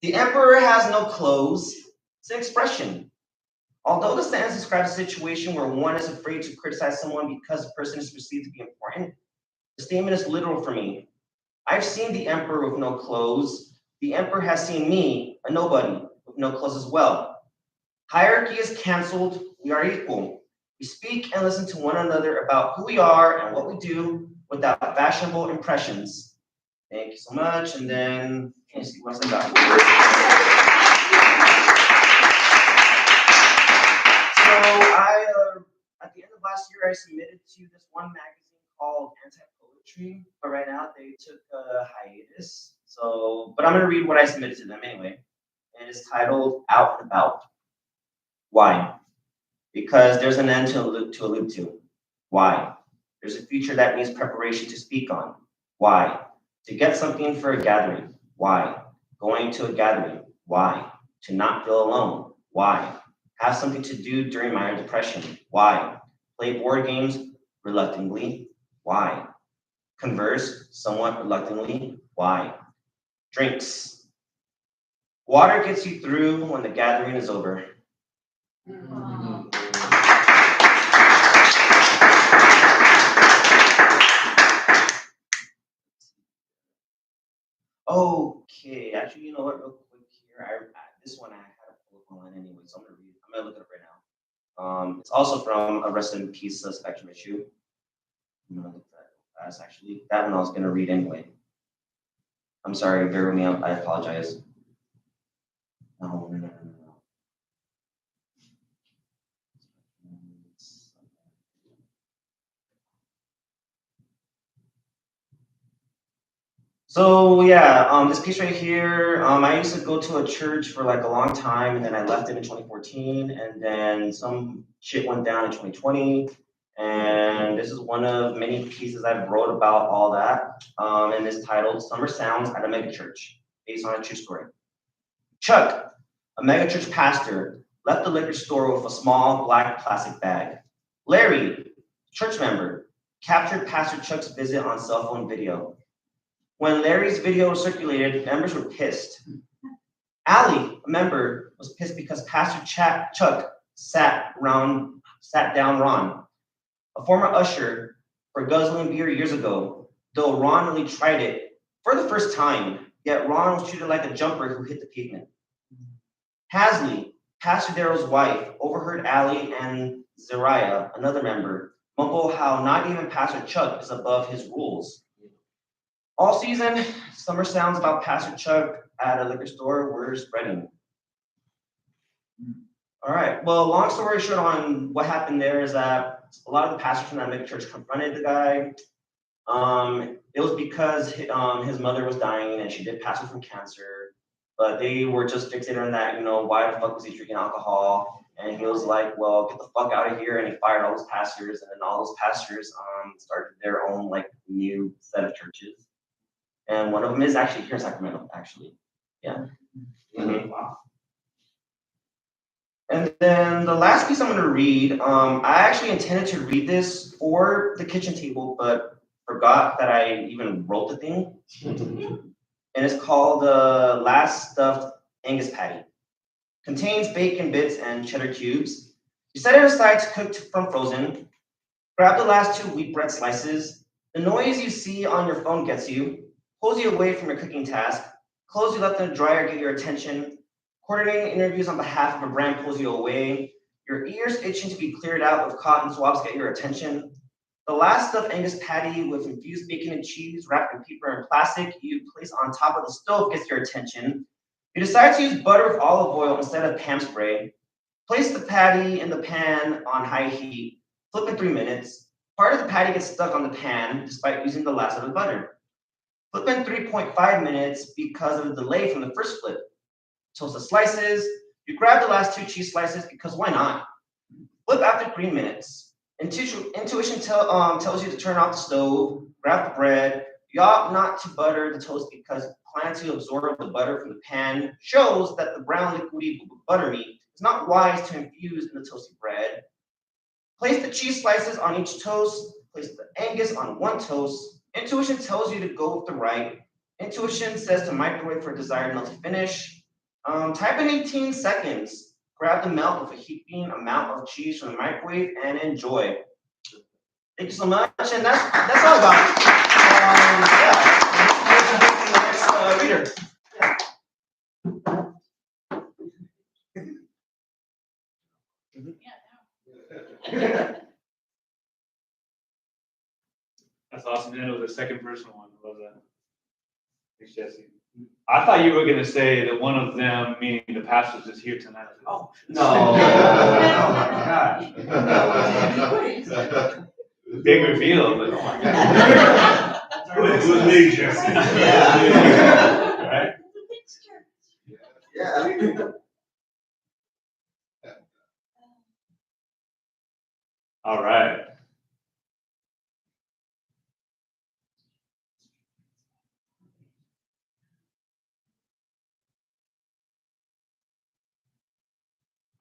The emperor has no clothes. It's an expression. Although the sentence describes a situation where one is afraid to criticize someone because the person is perceived to be important, the statement is literal for me. I've seen the emperor with no clothes. The emperor has seen me, a nobody, with no clothes as well. Hierarchy is canceled. We are equal. We speak and listen to one another about who we are and what we do without fashionable impressions. Thank you so much. And then, let's see what else I got. So at the end of last year, I submitted to this one magazine called Anti-Poetry, but right now they took a hiatus. So, but I'm gonna read what I submitted to them anyway. And it's titled Out and About. Why? Because there's an end to allude to. Why? There's a future that needs preparation to speak on. Why? To get something for a gathering. Why? Going to a gathering. Why? To not feel alone. Why? Have something to do during minor depression. Why? Play board games reluctantly. Why? Converse somewhat reluctantly. Why? Drinks. Water gets you through when the gathering is over. Okay, actually, you know what? Real quick here, this one I had to pull up online anyway, so I'm gonna look it up right now. It's also from a Rest in Peace Spectrum issue. I'm gonna look that fast. Actually, that one I was gonna read anyway. I'm sorry, bear with me. I apologize. No. So yeah, this piece right here, I used to go to a church for like a long time, and then I left it in 2014, and then some shit went down in 2020, and this is one of many pieces I've wrote about all that, and it's titled Summer Sounds at a Megachurch, based on a true story. Chuck, a megachurch pastor, left the liquor store with a small black plastic bag. Larry, church member, captured Pastor Chuck's visit on cell phone video. When Larry's video circulated, members were pissed. Allie, a member, was pissed because Pastor Chuck sat down Ron, a former usher, for guzzling beer years ago, though Ron only tried it for the first time, yet Ron was treated like a jumper who hit the pavement. Hasley, Pastor Darrell's wife, overheard Allie and Zariah, another member, mumble how not even Pastor Chuck is above his rules. All season, summer sounds about Pastor Chuck at a liquor store were spreading. All right, well, long story short on what happened there is that a lot of the pastors from that mega church confronted the guy. It was because his mother was dying and she did pass away from cancer, but they were just fixated on that, why the fuck was he drinking alcohol? And he was like, well, get the fuck out of here. And he fired all those pastors, and then all those pastors started their own new set of churches. And one of them is actually here in Sacramento, actually. Yeah. Mm-hmm. Wow. And then the last piece I'm going to read, I actually intended to read this for the kitchen table, but forgot that I even wrote the thing. And it's called Last Stuffed Angus Patty. Contains bacon bits and cheddar cubes. You set it aside to cook from frozen. Grab the last 2 wheat bread slices. The noise you see on your phone gets you. Pulls you away from your cooking task. Clothes you left in the dryer get your attention. Coordinating interviews on behalf of a brand pulls you away. Your ears itching to be cleared out with cotton swabs get your attention. The last stuffed Angus patty with infused bacon and cheese wrapped in paper and plastic you place on top of the stove gets your attention. You decide to use butter with olive oil instead of Pam spray. Place the patty in the pan on high heat. Flip in 3 minutes. Part of the patty gets stuck on the pan despite using the last of the butter. Flip in 3.5 minutes because of the delay from the first flip. Toast the slices. You grab the last 2 cheese slices because why not? Flip after 3 minutes. Intuition tells you to turn off the stove. Grab the bread. You ought not to butter the toast because plan to absorb the butter from the pan shows that the brown liquidy butter meat is not wise to infuse in the toasted bread. Place the cheese slices on each toast. Place the Angus on 1 toast. Intuition tells you to go with the right. Intuition says to microwave for a desired melty finish. Type in 18 seconds. Grab the milk with a heaping amount of cheese from the microwave and enjoy. Thank you so much, and that's all about it. Yeah. Reader. That's awesome. And it was a second person one. I love that. Thanks, Jesse. I thought you were gonna say that one of them, meaning the pastor's, is here tonight. I was like, oh, No. big reveal, but oh my god. It was me, Jesse. Right? Yeah. All right.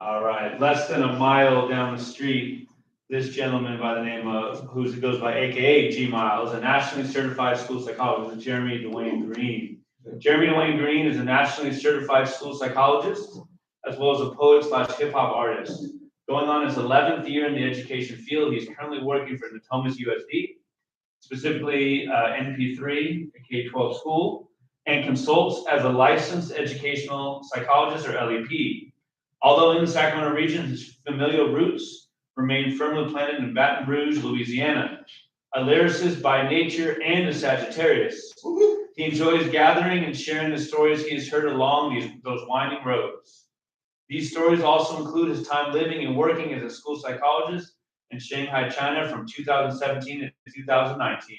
All right, less than a mile down the street, this gentleman by the name of, who goes by AKA G Miles, a nationally certified school psychologist, Jeremy Dwayne Green. Jeremy Dwayne Green is a nationally certified school psychologist, as well as a poet/hip hop artist. Going on his 11th year in the education field, he's currently working for Natomas USD, specifically NP3, a K-12 school, and consults as a licensed educational psychologist, or LEP. Although in the Sacramento region, his familial roots remain firmly planted in Baton Rouge, Louisiana. A lyricist by nature and a Sagittarius, he enjoys gathering and sharing the stories he has heard along those winding roads. These stories also include his time living and working as a school psychologist in Shanghai, China from 2017 to 2019.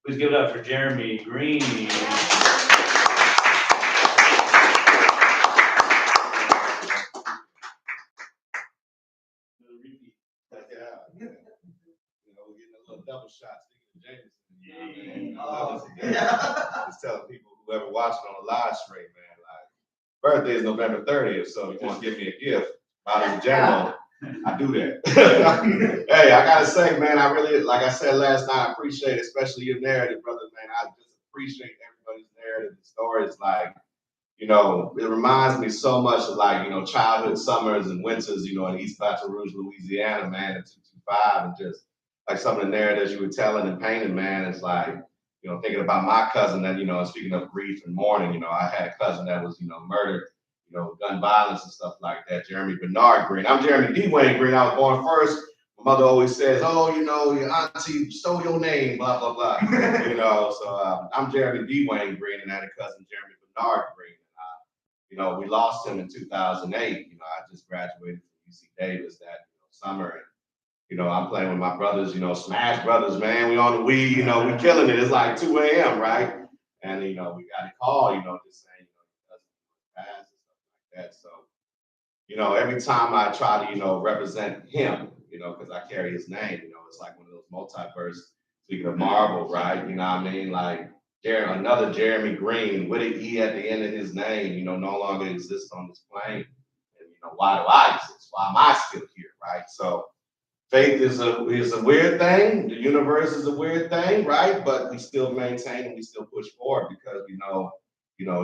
Please give it up for Jeremy Green. We're getting a little double shot speaking of Jameson. Just telling people, whoever watching on the live stream, man, like, birthday is November 30th, so if you want to give me a gift, bottles of Jameson, I do that. Hey, I gotta say, man, I really, like I said last night, I appreciate, especially your narrative, brother, man. I just appreciate everybody's narrative and stories. Like, it reminds me so much of, like, childhood summers and winters, in East Baton Rouge, Louisiana, man, in 225, and just like some of the narratives you were telling and painting, man. It's like, thinking about my cousin that, speaking of grief and mourning, I had a cousin that was, murdered, gun violence and stuff like that. Jeremy Bernard Green. I'm Jeremy D. Wayne Green. I was born first. My mother always says, oh, your auntie stole your name, blah, blah, blah. So I'm Jeremy D. Wayne Green, and I had a cousin, Jeremy Bernard Green. We lost him in 2008. I just graduated from UC Davis that summer. And, I'm playing with my brothers, Smash Brothers, man. We on the weed, we killing it. It's like 2 a.m., right? And, we got a call, just saying, pass and stuff like that. So, every time I try to, represent him, because I carry his name, it's like one of those multiverse, speaking of Marvel, right? You know what I mean? Like, another Jeremy Green with an E at the end of his name, no longer exists on this plane. And, why do I exist? Why am I still here, right? So, faith is a weird thing. The universe is a weird thing, right? But we still maintain and we still push forward because we know,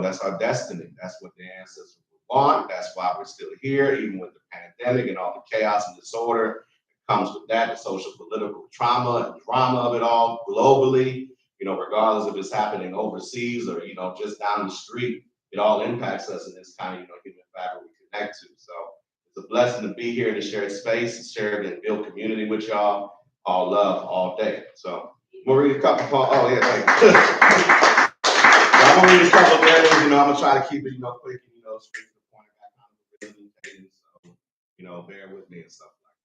that's our destiny. That's what the ancestors want. That's why we're still here, even with the pandemic and all the chaos and disorder that comes with that, the social political trauma and drama of it all globally, regardless if it's happening overseas or, just down the street, it all impacts us in this kind of, human fabric we connect to. So it's a blessing to be here to share space, to share and build community with y'all. All love, all day. So we'll read a couple poems. Oh, yeah, thank you. So I'm going to read a couple of narratives. I'm going to try to keep it, quick and, straight to the point. I got kind of so, bear with me and stuff like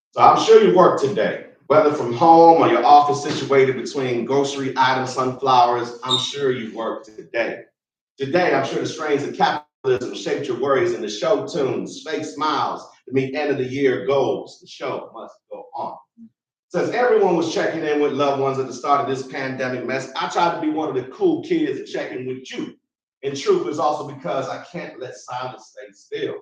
that. So I'm sure you work today, whether from home or your office situated between grocery items, sunflowers. I'm sure you work today. Today, I'm sure the strains of capitalism shaped your worries and the show tunes, fake smiles to meet end of the year goals. The show must go on. Since everyone was checking in with loved ones at the start of this pandemic mess, I tried to be one of the cool kids to check in with you. In truth, it's also because I can't let silence stay still.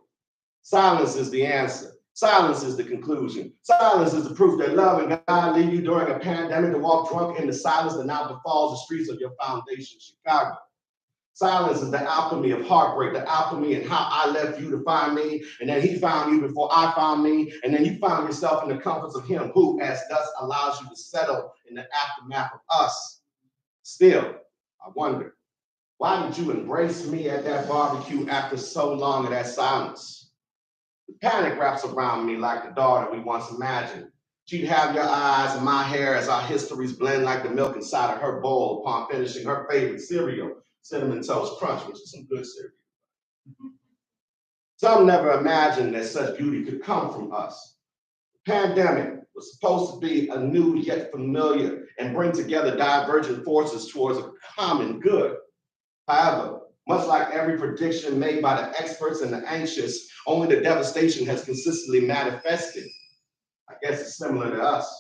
Silence is the answer. Silence is the conclusion. Silence is the proof that love and God lead you during a pandemic to walk drunk in the silence that now befalls the streets of your foundation, Chicago. Silence is the alchemy of heartbreak, the alchemy in how I left you to find me, and then he found you before I found me, and then you found yourself in the comforts of him who, as dust, allows you to settle in the aftermath of us. Still, I wonder, why did you embrace me at that barbecue after so long of that silence? The panic wraps around me like the daughter we once imagined. She'd have your eyes and my hair as our histories blend like the milk inside of her bowl upon finishing her favorite cereal, Cinnamon Toast Crunch, which is some good cereal. Some never imagined that such beauty could come from us. The pandemic was supposed to be a new yet familiar and bring together divergent forces towards a common good. However, much like every prediction made by the experts and the anxious, only the devastation has consistently manifested. I guess it's similar to us.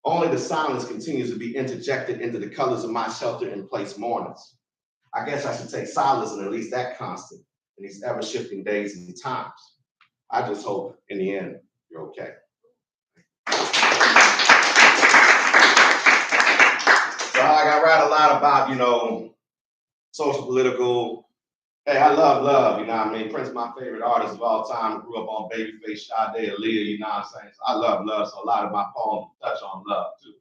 Only the silence continues to be interjected into the colors of my shelter-in-place mornings. I guess I should take solace in at least that constant in these ever-shifting days and times. I just hope, in the end, you're okay. So I read a lot about, social, political. Hey, I love love, you know what I mean? Prince, my favorite artist of all time, grew up on Babyface, Sade, Aaliyah, you know what I'm saying? So I love love, so a lot of my poems touch on love too.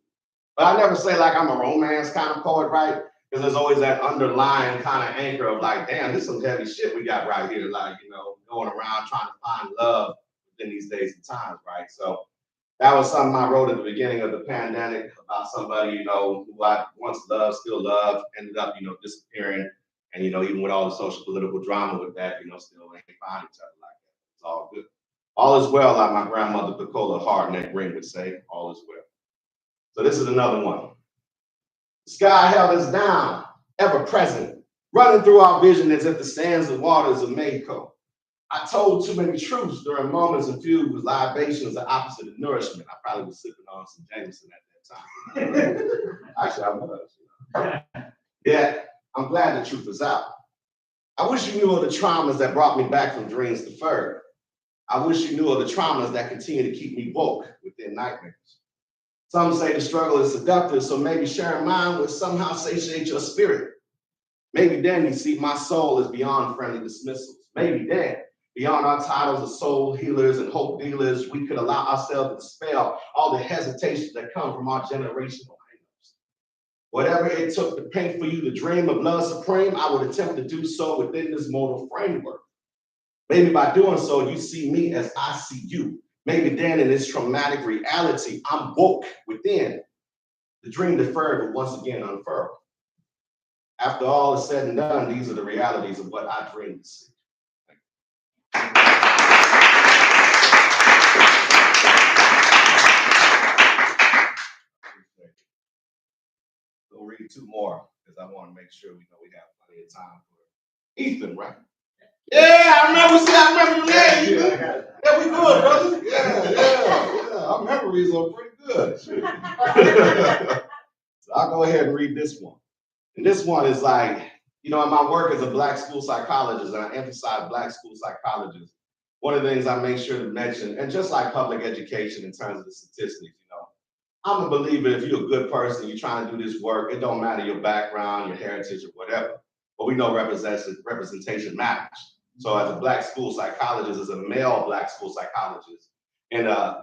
But I never say like I'm a romance kind of poet, right? Because there's always that underlying kind of anchor of like, damn, this is some heavy shit we got right here, like, going around trying to find love within these days and times, right? So that was something I wrote at the beginning of the pandemic about somebody, who I once loved, still love, ended up, disappearing. And, even with all the social political drama with that, still ain't find each other like that. It's all good. All is well, like my grandmother, Picola Hardneck Ring would say, all is well. So this is another one. The sky held us down, ever present, running through our vision as if the sands and waters of Mayco. I told too many truths during moments infused with libations the opposite of nourishment. I probably was sipping on some Jameson at that time. Actually, I was. Yeah, I'm glad the truth is out. I wish you knew of the traumas that brought me back from dreams deferred. I wish you knew of the traumas that continue to keep me woke within nightmares. Some say the struggle is seductive, so maybe sharing mine would somehow satiate your spirit. Maybe then you see my soul is beyond friendly dismissals. Maybe then, beyond our titles of soul healers and hope dealers, we could allow ourselves to dispel all the hesitations that come from our generational hangups. Whatever it took to paint for you the dream of love supreme, I would attempt to do so within this mortal framework. Maybe by doing so, you see me as I see you. Maybe then in this traumatic reality, I'm woke within. The dream deferred will once again unfurl. After all is said and done, these are the realities of what I dream to see. We'll read two more because I want to make sure we have plenty of time for Ethan, right? Yeah, I remember your name, Ethan. Yeah, we good, brother. Yeah. Our memories are pretty good. So I'll go ahead and read this one. And this one is like, in my work as a Black school psychologist, and I emphasize Black school psychologists, one of the things I make sure to mention, and just like public education in terms of the statistics, I'm a believer if you're a good person, you're trying to do this work, it don't matter your background, your heritage, or whatever. But we know representation matters. So as a Black school psychologist, as a male Black school psychologist, in a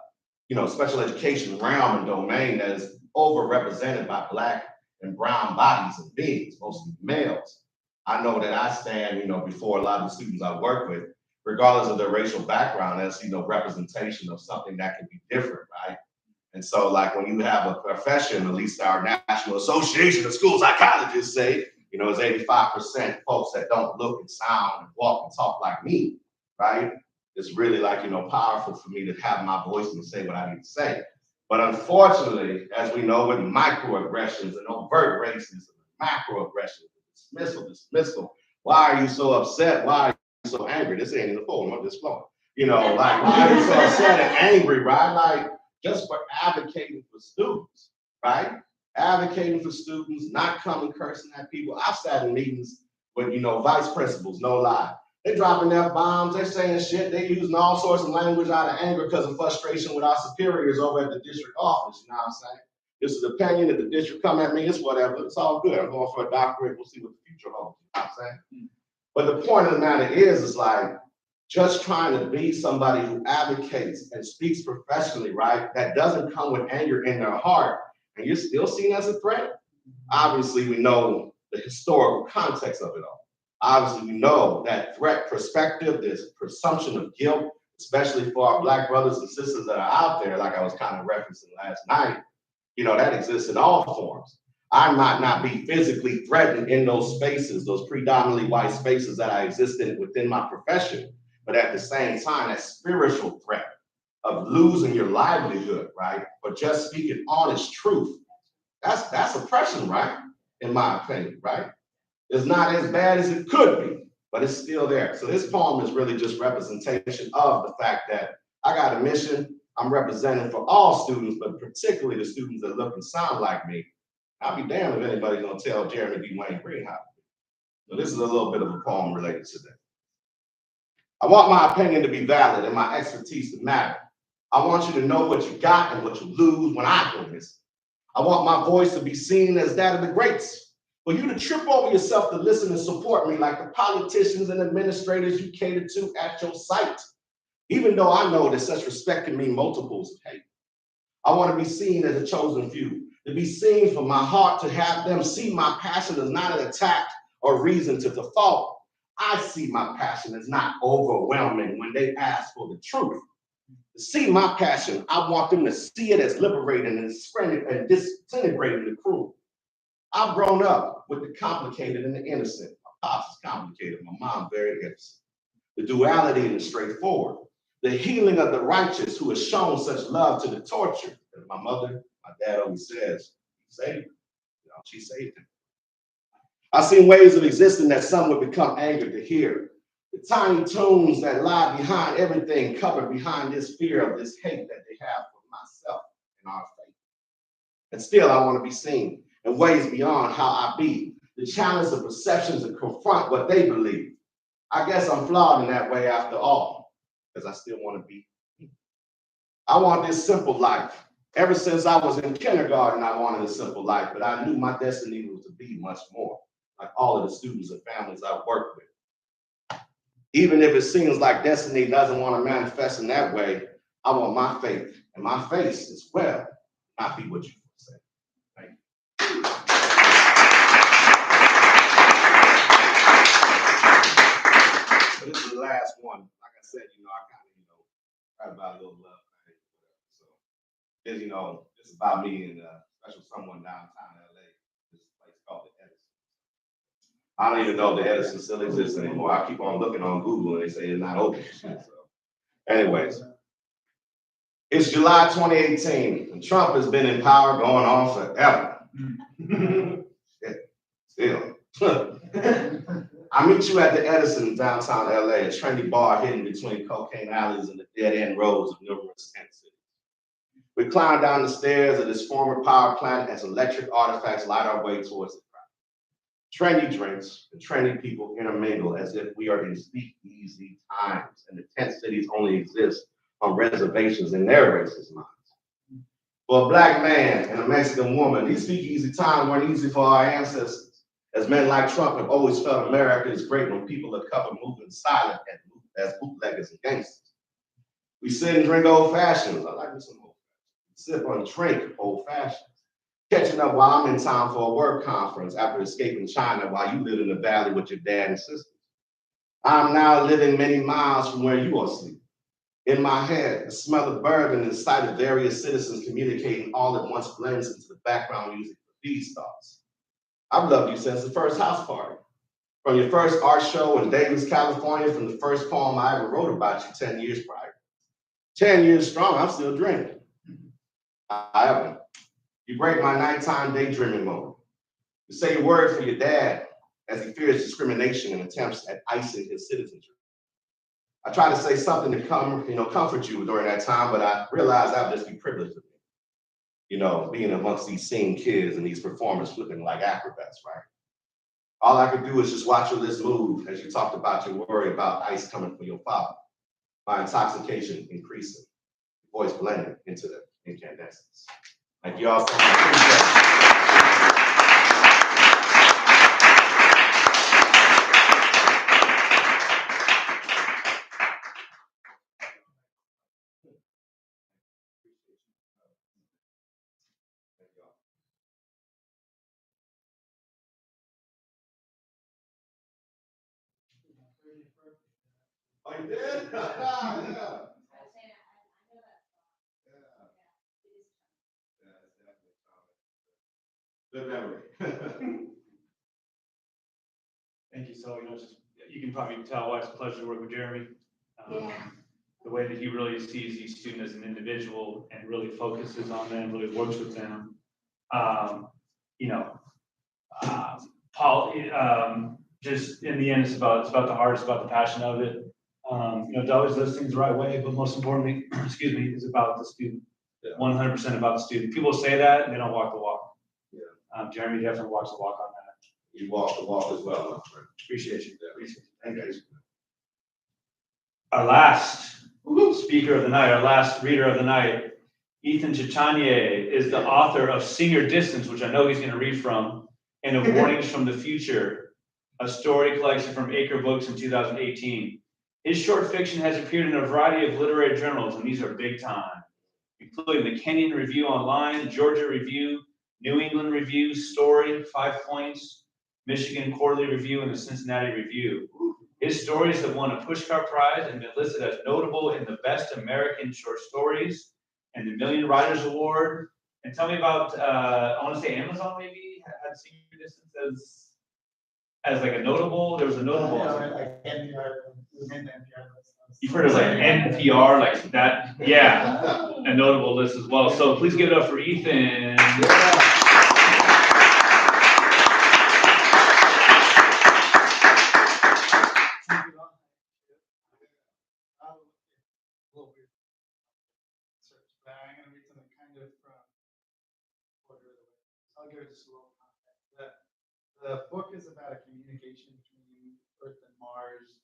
special education realm and domain that is overrepresented by Black and brown bodies and beings, mostly males, I know that I stand, before a lot of the students I work with, regardless of their racial background, as representation of something that can be different, right? And so, like when you have a profession, at least our National Association of School Psychologists say, it's 85% folks that don't look and sound and walk and talk like me, right? It's really powerful for me to have my voice and say what I need to say. But unfortunately, as we know, with microaggressions and overt racism, macroaggressions, dismissal, why are you so upset? Why are you so angry? This ain't in the poem, I'm just flowing. Why are you so upset and angry, right? Just for advocating for students, right? Advocating for students, not coming cursing at people. I've sat in meetings with, vice principals, no lie. They're dropping F-bombs, they're saying shit, they're using all sorts of language out of anger because of frustration with our superiors over at the district office, you know what I'm saying? This is opinion. If the district come at me, it's whatever. It's all good. I'm going for a doctorate. We'll see what the future holds. You know what I'm saying? But the point of the matter is like just trying to be somebody who advocates and speaks professionally, right? That doesn't come with anger in their heart, and you're still seen as a threat. Obviously, we know the historical context of it all. Obviously, we know that threat perspective, this presumption of guilt, especially for our Black brothers and sisters that are out there, like I was kind of referencing last night, you know, that exists in all forms. I might not be physically threatened in those spaces, those predominantly white spaces that I exist in within my profession, but at the same time, that spiritual threat of losing your livelihood, right? But just speaking honest truth, that's oppression, right? In my opinion, right? It's not as bad as it could be, but it's still there. So this poem is really just representation of the fact that I got a mission. I'm representing for all students, but particularly the students that look and sound like me. I'll be damned if anybody's gonna tell Jeremy D. Wayne Green how to be. So this is a little bit of a poem related to that. I want my opinion to be valid and my expertise to matter. I want you to know what you got and what you lose when I go missing. I want my voice to be seen as that of the greats. For you to trip over yourself to listen and support me like the politicians and administrators you cater to at your site. Even though I know that such respect can mean multiples of hate. I want to be seen as a chosen few, to be seen from my heart, to have them see my passion as not an attack or reason to default. I see my passion as not overwhelming when they ask for the truth. To see my passion, I want them to see it as liberating and disintegrating the cruel. I've grown up with the complicated and the innocent. My pops is complicated, my mom very innocent. The duality and the straightforward. The healing of the righteous who has shown such love to the tortured. As my mother, my dad always says, he saved her. You know, she saved him. I've seen ways of existing that some would become angered to hear. The tiny tunes that lie behind everything covered behind this fear of this hate that they have for myself and our faith. And still I want to be seen in ways beyond how I be. The challenge of perceptions and confront what they believe. I guess I'm flawed in that way after all, because I still want to be me. I want this simple life. Ever since I was in kindergarten, I wanted a simple life, but I knew my destiny was to be much more, like all of the students and families I've worked with. Even if it seems like destiny doesn't want to manifest in that way, I want my faith and my face as well, not be what you say. Thank you. So this is the last one. Like I said, I kind of, write about a little love thing. So, this is about me and a special someone downtown LA. This place called the Edison. I don't even know if the Edison still exists anymore. I keep on looking on Google and they say it's not open. So, anyways, it's July 2018 and Trump has been in power going on forever. Still. I meet you at the Edison downtown LA, a trendy bar hidden between cocaine alleys and the dead-end roads of numerous tent cities. We climb down the stairs of this former power plant as electric artifacts light our way towards the crowd. Trendy drinks and trendy people intermingle as if we are in speakeasy times, and the tent cities only exist on reservations in their racist minds. For a Black man and a Mexican woman, these speakeasy times weren't easy for our ancestors. As men like Trump have always felt America is great when people of color move in silent as bootleggers and gangsters. We sit and drink old fashions. I like me some old fashions. Sip on drink old fashions. Catching up while I'm in town for a work conference after escaping China while you live in the valley with your dad and sisters. I'm now living many miles from where you are sleeping. In my head, the smell of bourbon and the sight of various citizens communicating all at once blends into the background music for these thoughts. I've loved you since the first house party. From your first art show in Davis, California, from the first poem I ever wrote about you 10 years prior. 10 years strong, I'm still drinking. However, you break my nighttime daydreaming mode. You say a word for your dad as he fears discrimination and attempts at icing his citizenship. I try to say something to comfort you during that time, but I realize that would just be privilege of me. Being amongst these same kids and these performers flipping like acrobats, right? All I could do is just watch your lips move as you talked about your worry about ice coming from your father. My intoxication increasing, voice blending into the incandescence. Thank you all so much. Appreciate it. Oh, you did? Yeah. Good memory. Thank you. So, just, you can probably tell why it's a pleasure to work with Jeremy. The way that he really sees each student as an individual and really focuses on them, really works with them. Paul, just in the end, it's about the heart, it's about the passion of it. To always list things the right way, but most importantly, excuse me, is about the student. 100% about the student. People say that and they don't walk the walk. Yeah. Jeremy definitely walks the walk on that. You walk the walk as well, my friend. Appreciate you. Appreciate you. Thank you. Our last speaker of the night, our last reader of the night, Ethan Chichanye, is the author of Sing Your Distance, which I know he's going to read from, and of Warnings from the Future, a story collection from Acre Books in 2018. His short fiction has appeared in a variety of literary journals, and these are big time, including the Kenyon Review Online, Georgia Review, New England Review, Story, 5 Points, Michigan Quarterly Review, and the Cincinnati Review. His stories have won a Pushcart Prize and been listed as notable in the Best American Short Stories and the Million Writers Award. And tell me about, I want to say Amazon maybe had Sing Your Distance as like a notable. There was a notable. You've heard of like NPR, like that, yeah, a notable list as well. So please give it up for Ethan. I'm going to read something kind of from order of the way. So I'll give it just a little context. The book is about a communication between Earth and Mars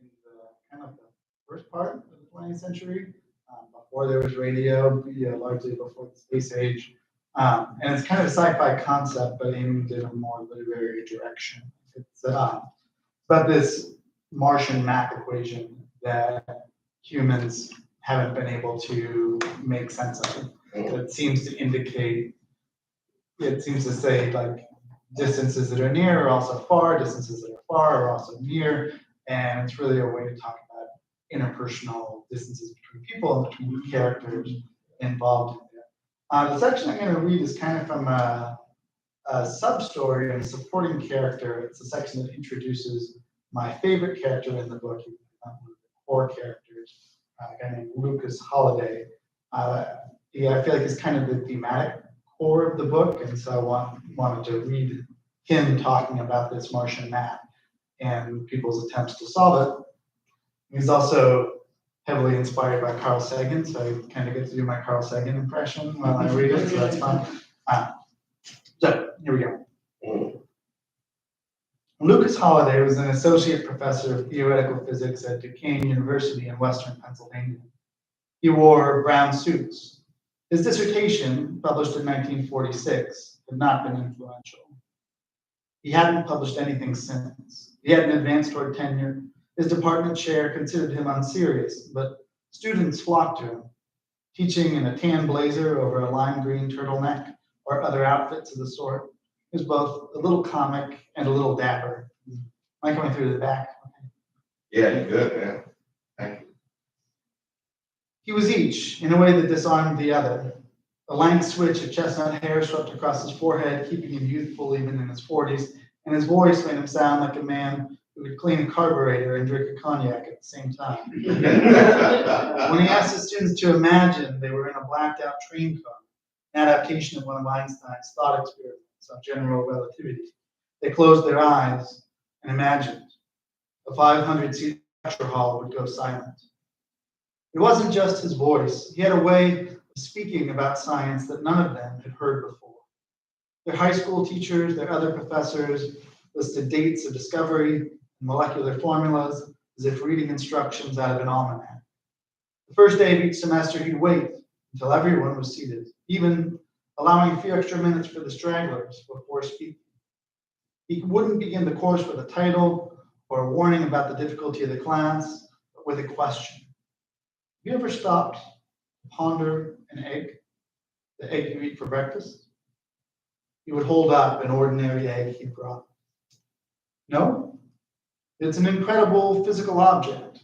in the kind of the first part of the 20th century, before there was radio, largely before the space age. And it's kind of a sci-fi concept, but aimed in a more literary direction. It's about this Martian map equation that humans haven't been able to make sense of. It seems to indicate, it seems to say like distances that are near are also far, distances that are far are also near, and it's really a way to talk about interpersonal distances between people and between characters involved in it. The section I'm going to read is kind of from a sub-story and a supporting character. It's a section that introduces my favorite character in the book, one of the core characters, a guy named Lucas Holiday. I feel like he's kind of the thematic core of the book, and so I wanted to read him talking about this Martian map and people's attempts to solve it. He's also heavily inspired by Carl Sagan, so I kind of get to do my Carl Sagan impression while I read it, so that's fun. So here we go. Lucas Holiday was an associate professor of theoretical physics at Duquesne University in Western Pennsylvania. He wore brown suits. His dissertation, published in 1946, had not been influential. He hadn't published anything since. He hadn't advanced toward tenure. His department chair considered him unserious, but students flocked to him, teaching in a tan blazer over a lime green turtleneck or other outfits of the sort. He was both a little comic and a little dapper. Am I coming through the back? Yeah, you're good, man. Thank you. He was each, in a way that disarmed the other. A lank switch of chestnut hair swept across his forehead, keeping him youthful even in his 40s, and his voice made him sound like a man who would clean a carburetor and drink a cognac at the same time. When he asked his students to imagine they were in a blacked-out train car, an adaptation of one of Einstein's thought experiments on general relativity, they closed their eyes and imagined a 500-seat lecture hall would go silent. It wasn't just his voice. He had a way of speaking about science that none of them had heard before. Their high school teachers, their other professors listed dates of discovery and molecular formulas as if reading instructions out of an almanac. The first day of each semester, he'd wait until everyone was seated. even allowing a few extra minutes for the stragglers before speaking. He wouldn't begin the course with a title or a warning about the difficulty of the class, but with a question. Have you ever stopped to ponder an egg, the egg you eat for breakfast? He would hold up an ordinary egg he brought. No? It's an incredible physical object,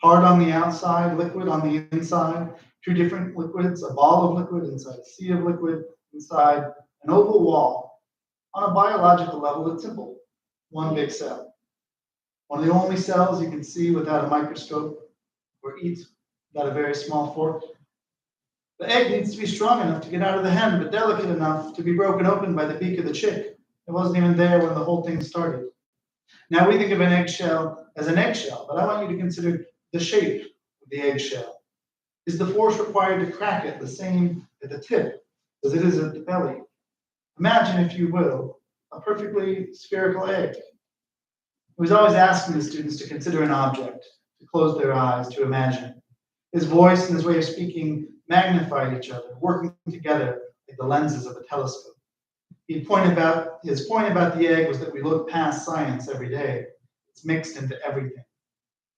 hard on the outside, liquid on the inside, two different liquids, a ball of liquid inside a sea of liquid, inside an oval wall. On a biological level, it's simple. One big cell. One of the only cells you can see without a microscope or eat without a very small fork. The egg needs to be strong enough to get out of the hen, but delicate enough to be broken open by the beak of the chick. It wasn't even there when the whole thing started. Now we think of an eggshell as an eggshell, but I want you to consider the shape of the eggshell. Is the force required to crack it the same at the tip as it is at the belly? Imagine, if you will, a perfectly spherical egg. He was always asking the students to consider an object, to close their eyes, to imagine it. His voice and his way of speaking magnified each other, working together like the lenses of a telescope. His point about the egg was that we look past science every day. It's mixed into everything.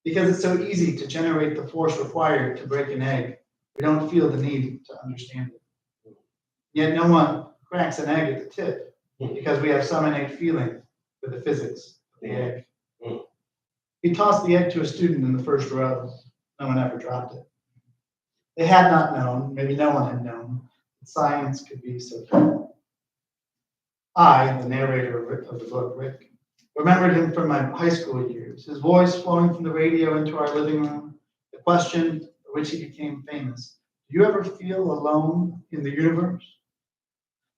Because it's so easy to generate the force required to break an egg, we don't feel the need to understand it. Yet no one cracks an egg at the tip because we have some innate feeling for the physics of the egg. He tossed the egg to a student in the first row. No one ever dropped it. They had not known, maybe no one had known, that science could be so cool. I, the narrator of the book, Rick, remembered him from my high school years, his voice flowing from the radio into our living room, the question for which he became famous. Do you ever feel alone in the universe?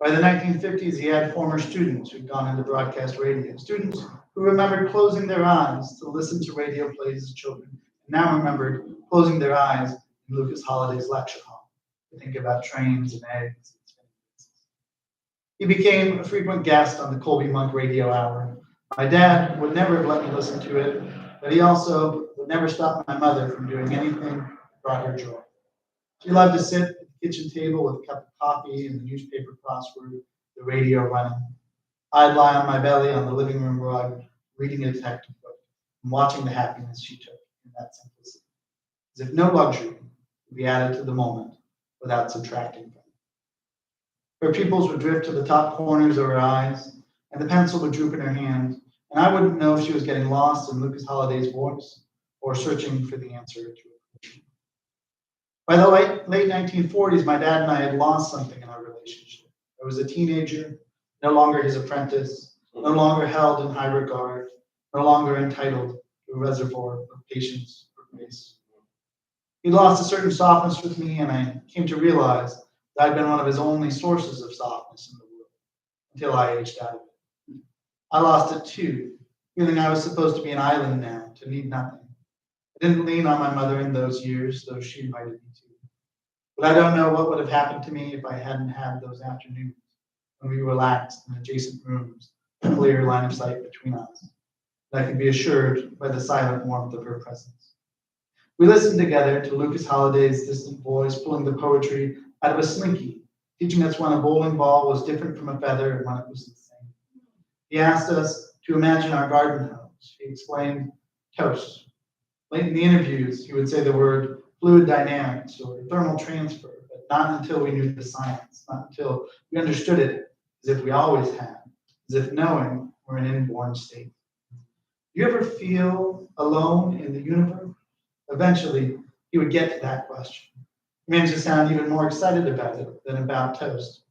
By the 1950s, he had former students who'd gone into broadcast radio, students who remembered closing their eyes to listen to radio plays as children, and now remembered closing their eyes in Lucas Holliday's lecture hall to think about trains and eggs. He became a frequent guest on the Colby Monk Radio Hour. My dad would never have let me listen to it, but he also would never stop my mother from doing anything that brought her joy. She loved to sit at the kitchen table with a cup of coffee and the newspaper crossword, the radio running. I'd lie on my belly on the living room rug, reading a detective book and watching the happiness she took in that simplicity, as if no luxury could be added to the moment without subtracting from it. Her pupils would drift to the top corners of her eyes, and the pencil would droop in her hand, and I wouldn't know if she was getting lost in Lucas Holliday's voice or searching for the answer to a question. By the late 1940s, my dad and I had lost something in our relationship. I was a teenager, no longer his apprentice, no longer held in high regard, no longer entitled to a reservoir of patience or grace. He lost a certain softness with me, and I came to realize that I'd been one of his only sources of softness in the world until I aged out of it. I lost it too, feeling I was supposed to be an island now, to need nothing. I didn't lean on my mother in those years, though she invited me to. But I don't know what would have happened to me if I hadn't had those afternoons when we relaxed in adjacent rooms, a clear line of sight between us. And I could be assured by the silent warmth of her presence. We listened together to Lucas Holliday's distant voice pulling the poetry out of a slinky, teaching us when a bowling ball was different from a feather and when it was the same. He asked us to imagine our garden hose. He explained toast. Late in the interviews, he would say the word fluid dynamics or thermal transfer, but not until we knew the science, not until we understood it as if we always had, as if knowing were an inborn state. Do you ever feel alone in the universe? Eventually, he would get to that question. He managed to sound even more excited about it than about toast.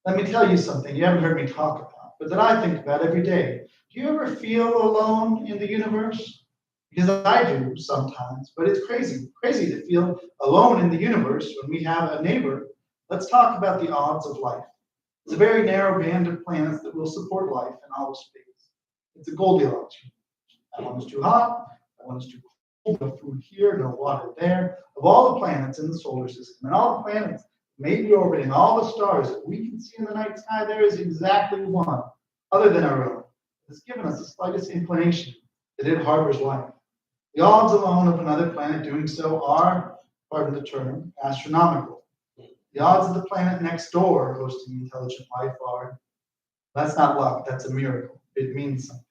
Let me tell you something you haven't heard me talk about, but that I think about every day. Do you ever feel alone in the universe? Because I do sometimes, but it's crazy to feel alone in the universe when we have a neighbor. Let's talk about the odds of life. It's a very narrow band of planets that will support life in outer space. It's a Goldilocks. That one is too hot, that one is too cold, no food here, no water there. Of all the planets in the solar system, and all the planets maybe orbiting all the stars that we can see in the night sky, there is exactly one, other than our own, that has given us the slightest inclination that it harbors life. The odds alone of another planet doing so are, pardon the term, astronomical. The odds of the planet next door hosting intelligent life are, that's not luck, that's a miracle. It means something.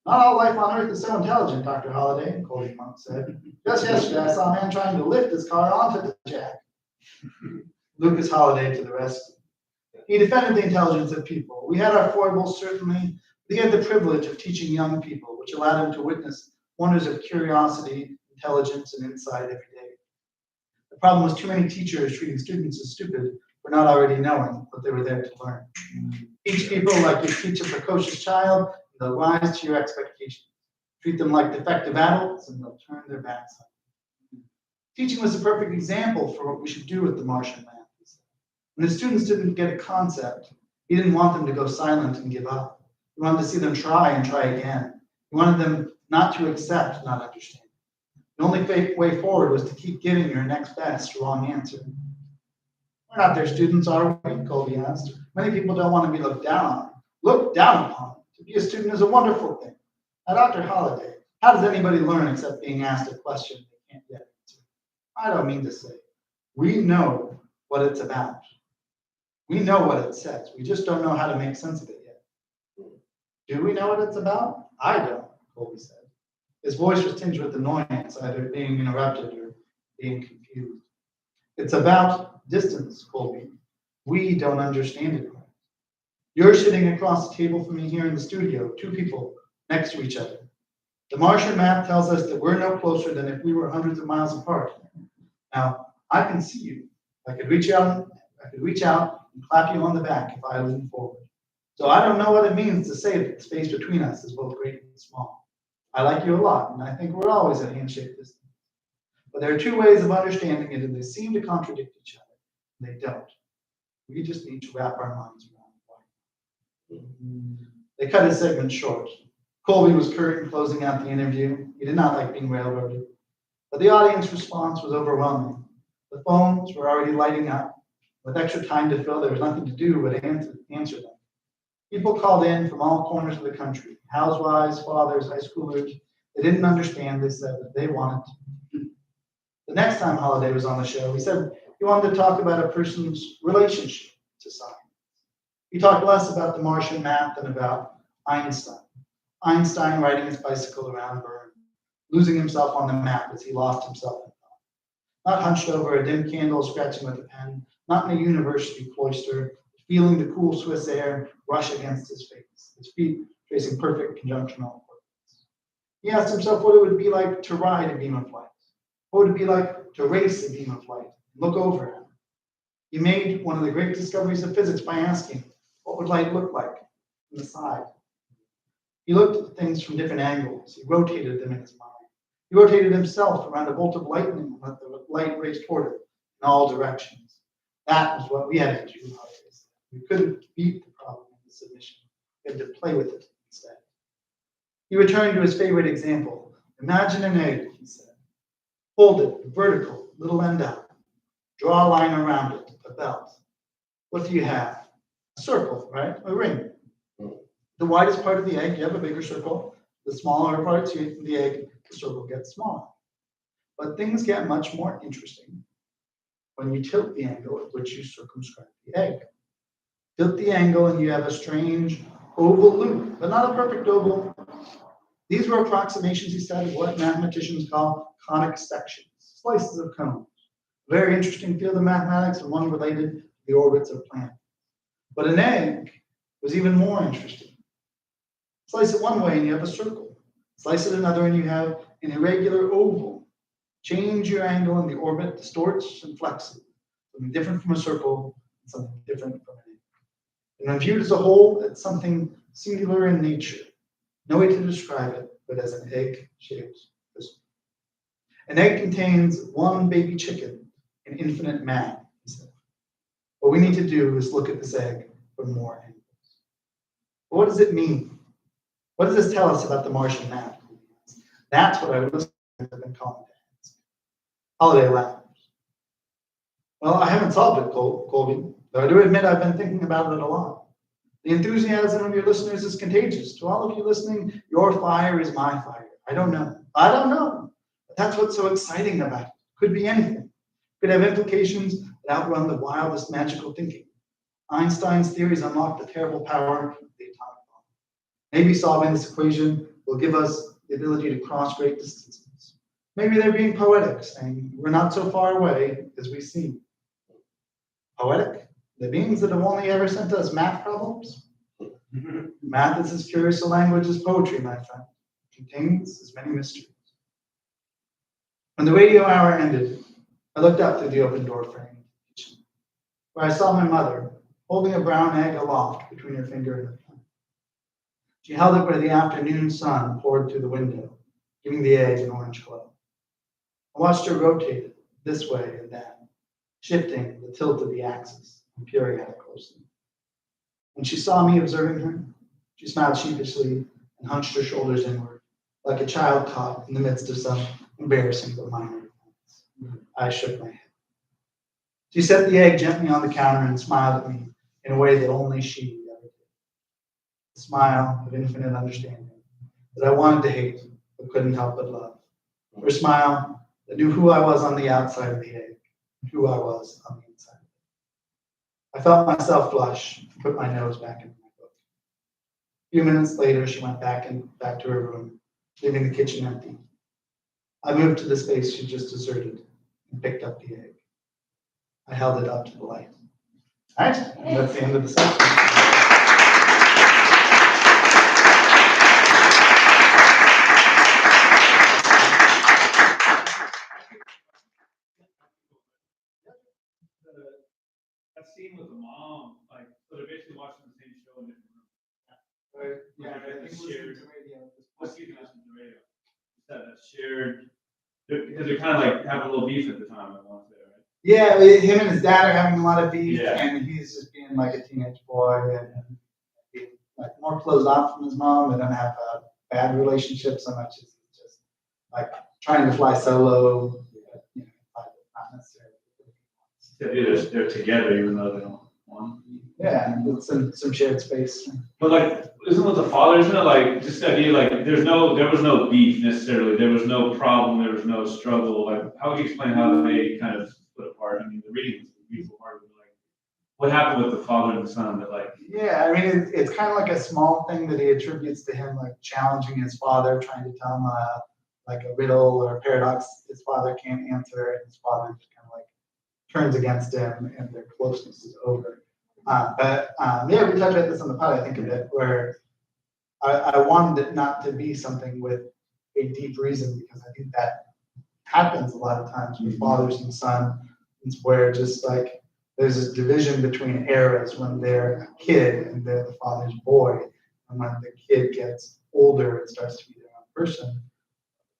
Not all life on Earth is so intelligent, Dr. Holliday, Colby Monk said. Just yesterday, I saw a man trying to lift his car onto the jack. Lucas Holliday to the rescue. He defended the intelligence of people. We had our foibles, certainly. He had the privilege of teaching young people, which allowed him to witness wonders of curiosity, intelligence, and insight every day. The problem was too many teachers treating students as stupid for not already knowing what they were there to learn. Teach people like you teach a precocious child, and they'll rise to your expectations. Treat them like defective adults, and they'll turn their backs on you. Teaching was a perfect example for what we should do with the Martian man. When the students didn't get a concept, he didn't want them to go silent and give up. He wanted to see them try and try again. He wanted them not to accept not understanding. The only way forward was to keep giving your next best wrong answer. We're not their students, are we? Colby asked. Many people don't want to be looked down on. Looked down upon. To be a student is a wonderful thing. Now, Dr. Holliday, how does anybody learn except being asked a question they can't yet answer? I don't mean to say. We know what it's about. We know what it says. We just don't know how to make sense of it yet. Do we know what it's about? I don't, Colby said. His voice was tinged with annoyance, either being interrupted or being confused. It's about distance, Colby. We don't understand it right. You're sitting across the table from me here in the studio, two people next to each other. The Martian map tells us that we're no closer than if we were hundreds of miles apart. Now, I can see you. I could reach out and clap you on the back if I lean forward. So I don't know what it means to say that the space between us is both great and small. I like you a lot, and I think we're always at handshake distance. But there are two ways of understanding it, and they seem to contradict each other. And they don't. We just need to wrap our minds around why. They cut his segment short. Colby was curt in closing out the interview. He did not like being railroaded. But the audience response was overwhelming. The phones were already lighting up. With extra time to fill, there was nothing to do but answer them. People called in from all corners of the country. Housewives, fathers, high schoolers. They didn't understand, they said that they wanted to. The next time Holliday was on the show, he said he wanted to talk about a person's relationship to science. He talked less about the Martian map than about Einstein. Einstein riding his bicycle around Bern, losing himself on the map as he lost himself in thought. Not hunched over a dim candle, scratching with a pen, not in a university cloister, feeling the cool Swiss air rush against his face, his feet tracing perfect conjunctional coordinates. He asked himself what it would be like to ride a beam of light. What would it be like to race a beam of light and look over it? He made one of the great discoveries of physics by asking, what would light look like from the side? He looked at things from different angles. He rotated them in his mind. He rotated himself around a bolt of lightning and let the light race toward it in all directions. That was what we had to do nowadays. We couldn't beat the problem in the submission. We had to play with it instead. He returned to his favorite example. Imagine an egg, he said. Hold it vertical, little end out. Draw a line around it, a belt. What do you have? A circle, right? A ring. The widest part of the egg, you have a bigger circle. The smaller parts of the egg, the circle gets smaller. But things get much more interesting when you tilt the angle at which you circumscribe the egg. Tilt the angle and you have a strange oval loop, but not a perfect oval. These were approximations, he said, of what mathematicians call conic sections, slices of cones. Very interesting field of mathematics and one related to the orbits of planets. But an egg was even more interesting. Slice it one way and you have a circle. Slice it another and you have an irregular oval. Change your angle and the orbit distorts and flexes. Something different from a circle and something different from an egg. And when viewed as a whole, it's something singular in nature. No way to describe it, but as an egg-shaped crystal. An egg contains one baby chicken and infinite math, he said. What we need to do is look at this egg from more angles. But what does it mean? What does this tell us about the Martian map? That's what I would listen to have been calling to ask. Holiday laughed. Well, I haven't solved it, Colby, though I do admit I've been thinking about it a lot. The enthusiasm of your listeners is contagious. To all of you listening, your fire is my fire. I don't know. But that's what's so exciting about it. Could be anything. Could have implications that outrun the wildest magical thinking. Einstein's theories unlock the terrible power of the atomic bomb. Maybe solving this equation will give us the ability to cross great distances. Maybe they're being poetic, saying we're not so far away as we seem. Poetic? The beings that have only ever sent us math problems? Math is as curious a language as poetry, my friend. It contains as many mysteries. When the radio hour ended, I looked up through the open door frame of the kitchen, where I saw my mother holding a brown egg aloft between her finger and her thumb. She held it where the afternoon sun poured through the window, giving the egg an orange glow. I watched her rotate it this way and that, shifting the tilt of the axis and peering at it closely. When she saw me observing her, she smiled sheepishly and hunched her shoulders inward, like a child caught in the midst of some embarrassing but minor offense. I shook my head. She set the egg gently on the counter and smiled at me in a way that only she ever did. A smile of infinite understanding that I wanted to hate but couldn't help but love. Her smile that knew who I was on the outside of the egg and who I was on the inside. I felt myself blush and put my nose back into my book. A few minutes later, she went back to her room, leaving the kitchen empty. I moved to the space she just deserted and picked up the egg. I held it up to the light. All right, and that's the end of the section. That scene with the mom, like, so they're basically watching the same show in different rooms. Yeah, I think listening to radio. What's you guys on the radio? That shared, because they're kind of like having a little beef at the time, I want to say, right? Yeah, him and his dad are having a lot of beef, Yeah. and he's just being like a teenage boy and being like more closed off from his mom. They don't have a bad relationship so much as just like trying to fly solo, you know, not necessarily. Yeah, they're together even though they don't want. Yeah, it's some shared space. But like, isn't with the father, isn't it like just the idea like there was no beef necessarily, there was no problem, there was no struggle. Like, how would you explain how they kind of split apart? I mean, the reading is a beautiful part of it. Like, what happened with the father and the son that like? Yeah, I mean, it's kind of like a small thing that he attributes to him, like challenging his father, trying to tell him like a riddle or a paradox his father can't answer, and his father just kind of like turns against him, and their closeness is over. Yeah, we talked about this on the pod, I think, a bit, where I wanted it not to be something with a deep reason, because I think that happens a lot of times with fathers and sons, where just like there's this division between eras when they're a kid and they're the father's boy, and when the kid gets older and starts to be their own person.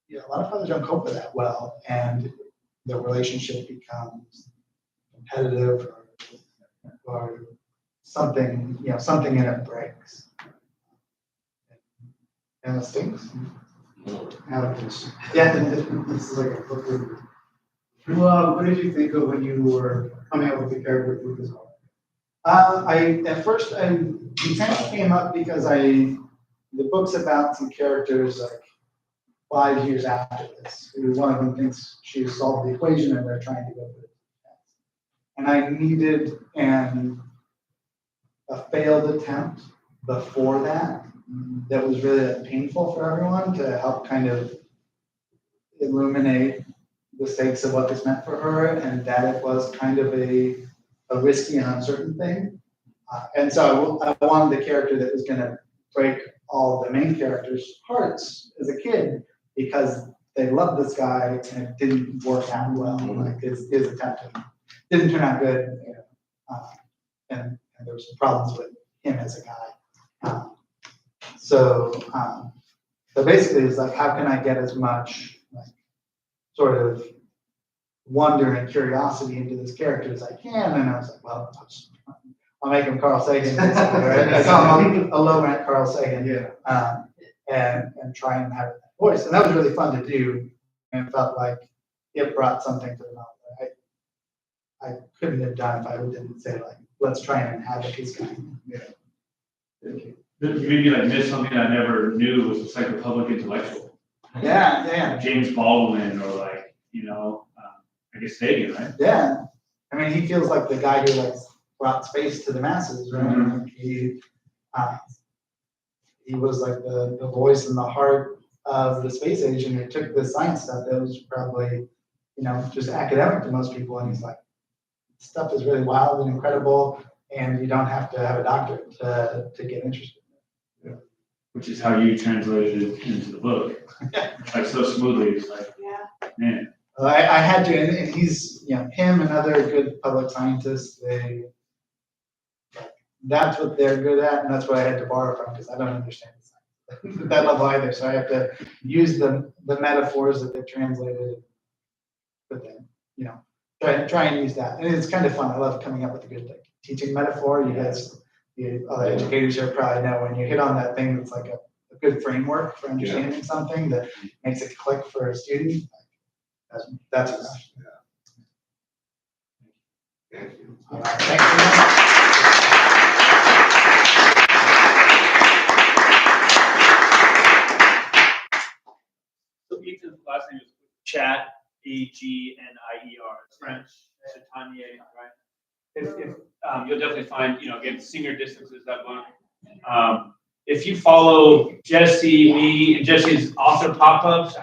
Yeah, a lot of fathers don't cope with that well, and the relationship becomes competitive or something, something in it breaks. And it stinks. Yeah. This is like a book review. Well, what did you think of when you were coming up with the character of Lucas? At first the intent came up because the book's about some characters like 5 years after this. One of them thinks she solved the equation and they're trying to go through it. And I needed a failed attempt before that was really painful for everyone, to help kind of illuminate the stakes of what this meant for her, and that it was kind of a risky and uncertain thing. And so I wanted the character that was going to break all the main characters' hearts as a kid, because they loved this guy and it didn't work out well. Like his attempt didn't turn out good, and there were some problems with him as a guy. So basically, it's like, how can I get as much like sort of wonder and curiosity into this character as I can? And I was like, well, I'll make him Carl Sagan. Right? I call him a low rent Carl Sagan. Yeah. And try and have that voice, and that was really fun to do, and it felt like it brought something to the novel that I couldn't have done if I didn't say like, let's try and inhabit his guy. Yeah. Maybe like missed something I never knew was a psychopublic intellectual. Yeah. James Baldwin, or like, I guess Sagan, right? Yeah. I mean, he feels like the guy who like brought space to the masses, right? Like he was like the voice and the heart of the space age, and it took the science stuff that was probably, just academic to most people, and he's like, stuff is really wild and incredible, and you don't have to have a doctorate to get interested. Which is how you translated it into the book, like so smoothly. It's like, Yeah. man. I had to, and he's, him and other good public scientists, that's what they're good at, and that's what I had to borrow from, because I don't understand science at that level either. So I have to use the metaphors that they've translated, but then, try and use that. And it's kind of fun. I love coming up with a good teaching metaphor. You guys, other educators here probably know when you hit on that thing that's like a good framework for understanding something that makes it click for a student. That's a rush. Thank you. All right, thank you very much. So Ethan's last name is Chat, Agnier, French, Chatanier, right? If you'll definitely find, again, Senior Distances, that book. If you follow Jesse, me, and Jesse's author pop-ups,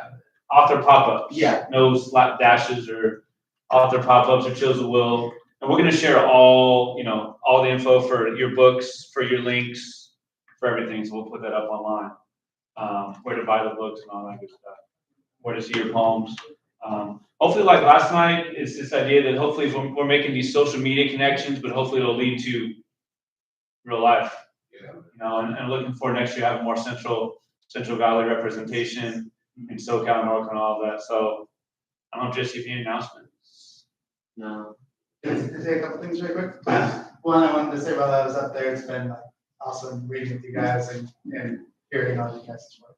Yeah. no slap dashes or author pop-ups or chills of will. And we're gonna share all the info for your books, for your links, for everything. So we'll put that up online. Where to buy the books and all that good stuff. Where to see your poems. Hopefully, like last night, it's this idea that hopefully we're making these social media connections, but hopefully it'll lead to real life. And looking for next year having more Central Valley representation in SoCal, North, and all of that. So I don't know, Jesse, if you have any announcements. No. Can I say a couple things really quick? One, I wanted to say while I was up there, it's been awesome reading with you guys and hearing all you guys' work.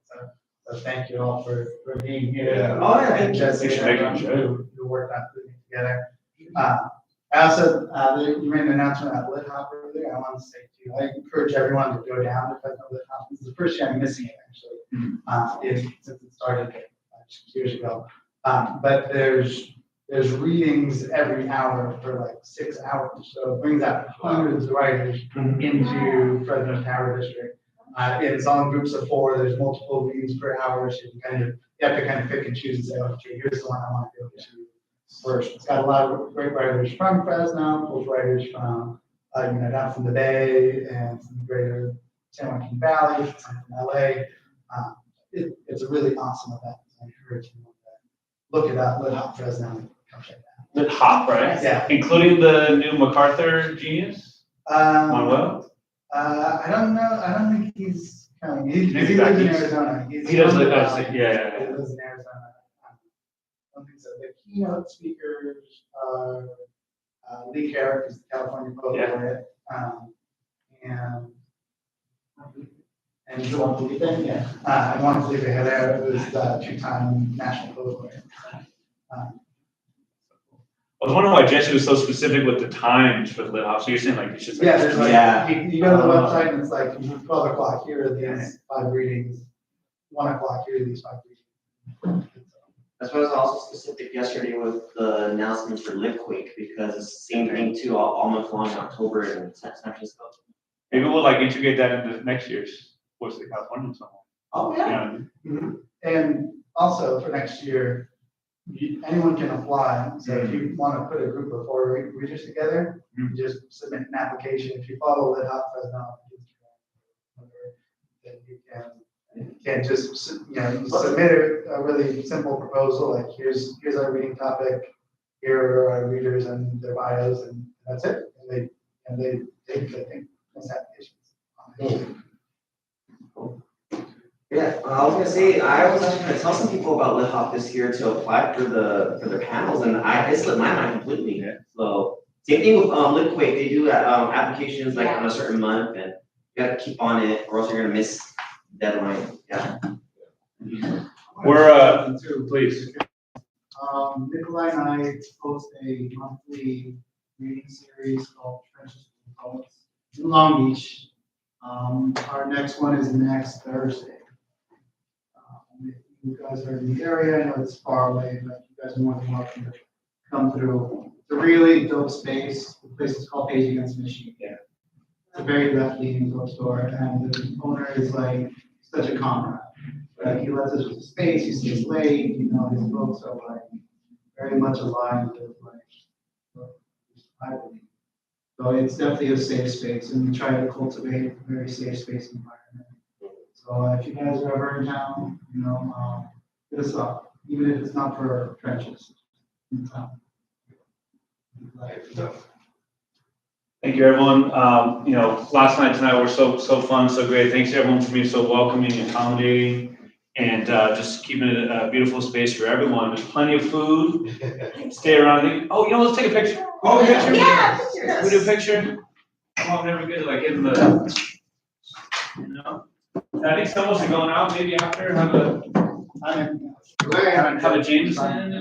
So thank you all for being here. Yeah. Oh, yeah, And Jesse Thanks for and making everyone who worked on putting it together. I also, you made an announcement about Lit Hop earlier. I want to say too, I encourage everyone to go down to Fresno Lit Hop. This is the first year I'm missing it actually, since it started 6 years ago. But there's readings every hour for like 6 hours. So it brings out hundreds of writers into Fresno Tower District. It's on groups of 4. There's multiple readings per hour. So you have to kind of pick and choose and say, okay, here's the one I want to go to first. It's got a lot of great writers from Fresno, pulls writers from, down from the Bay and from the greater San Joaquin Valley, some from LA. It's a really awesome event. I encourage you to look it up, Lit Hop Fresno, and come check it out. Lit Hop, right? Yeah. Including the new MacArthur genius, Manuel? I don't know. I don't think he's coming. He Maybe lives in back east. Arizona. He does live from out the of- Valley. yeah. He lives in Arizona. I don't think so. The keynote speakers are Lee Carrick, who's the California Poet Laureate, and Juan Felipe. Yeah. And Juan Felipe Herrera, who's the 2-time National Poet Laureate. I was wondering why Jesse was so specific with the times for the Lit Hop. So you're saying like it's just like. Yeah, there's like, Yeah. you go to the website and it's like 12 o'clock, here are these 5 readings, 1 o'clock, here are these 5 readings. That's why I was also specific yesterday with the announcement for Litquake, because it's the same thing too, all month long in October in San Francisco. Maybe we'll like integrate that into next year's Voice of the Californian somewhere. Oh, Yeah. And also for next year, anyone can apply. So if you want to put a group of 4 readers together, you just submit an application. If you follow Lit Hop Fresno on Instagram, then you can just submit a really simple proposal like here's our reading topic, here are our readers and their bios, and that's it. And they take I think most applications. Yeah, I was gonna say, I was actually gonna tell some people about Lit Hop this year to apply for their panels, and it slipped my mind completely. Yeah. So same thing with Litquake, they do applications like on a certain month, and you gotta keep on it, or else you're gonna miss the deadline. Yeah. We're please. Nikolai and I host a monthly reading series called Trenches and Poets in Long Beach. Our next one is next Thursday. If you guys are in the area, I know it's far away, but you guys are more than welcome to come through. It's a really dope space. The place is called Page Against Machine. Yeah. It's a very left-leaning bookstore, and the owner is like such a comrade. Like, he lets us with space, he stays late, you know, his books are like very much aligned with like, what I believe. So it's definitely a safe space, and we try to cultivate a very safe space environment. So if you guys are ever in town, you know, hit us up, even if it's not for trenches in town. Thank you, everyone. You know, last night, tonight were so fun, so great. Thanks to everyone for being so welcoming and accommodating and just keeping it a beautiful space for everyone. There's plenty of food. Stay around. Oh, you know, let's take a picture. Oh, picture. Yeah, We do a picture. Come on, never good. Like in the, you know. I think some of us are going out maybe after have a Jameson.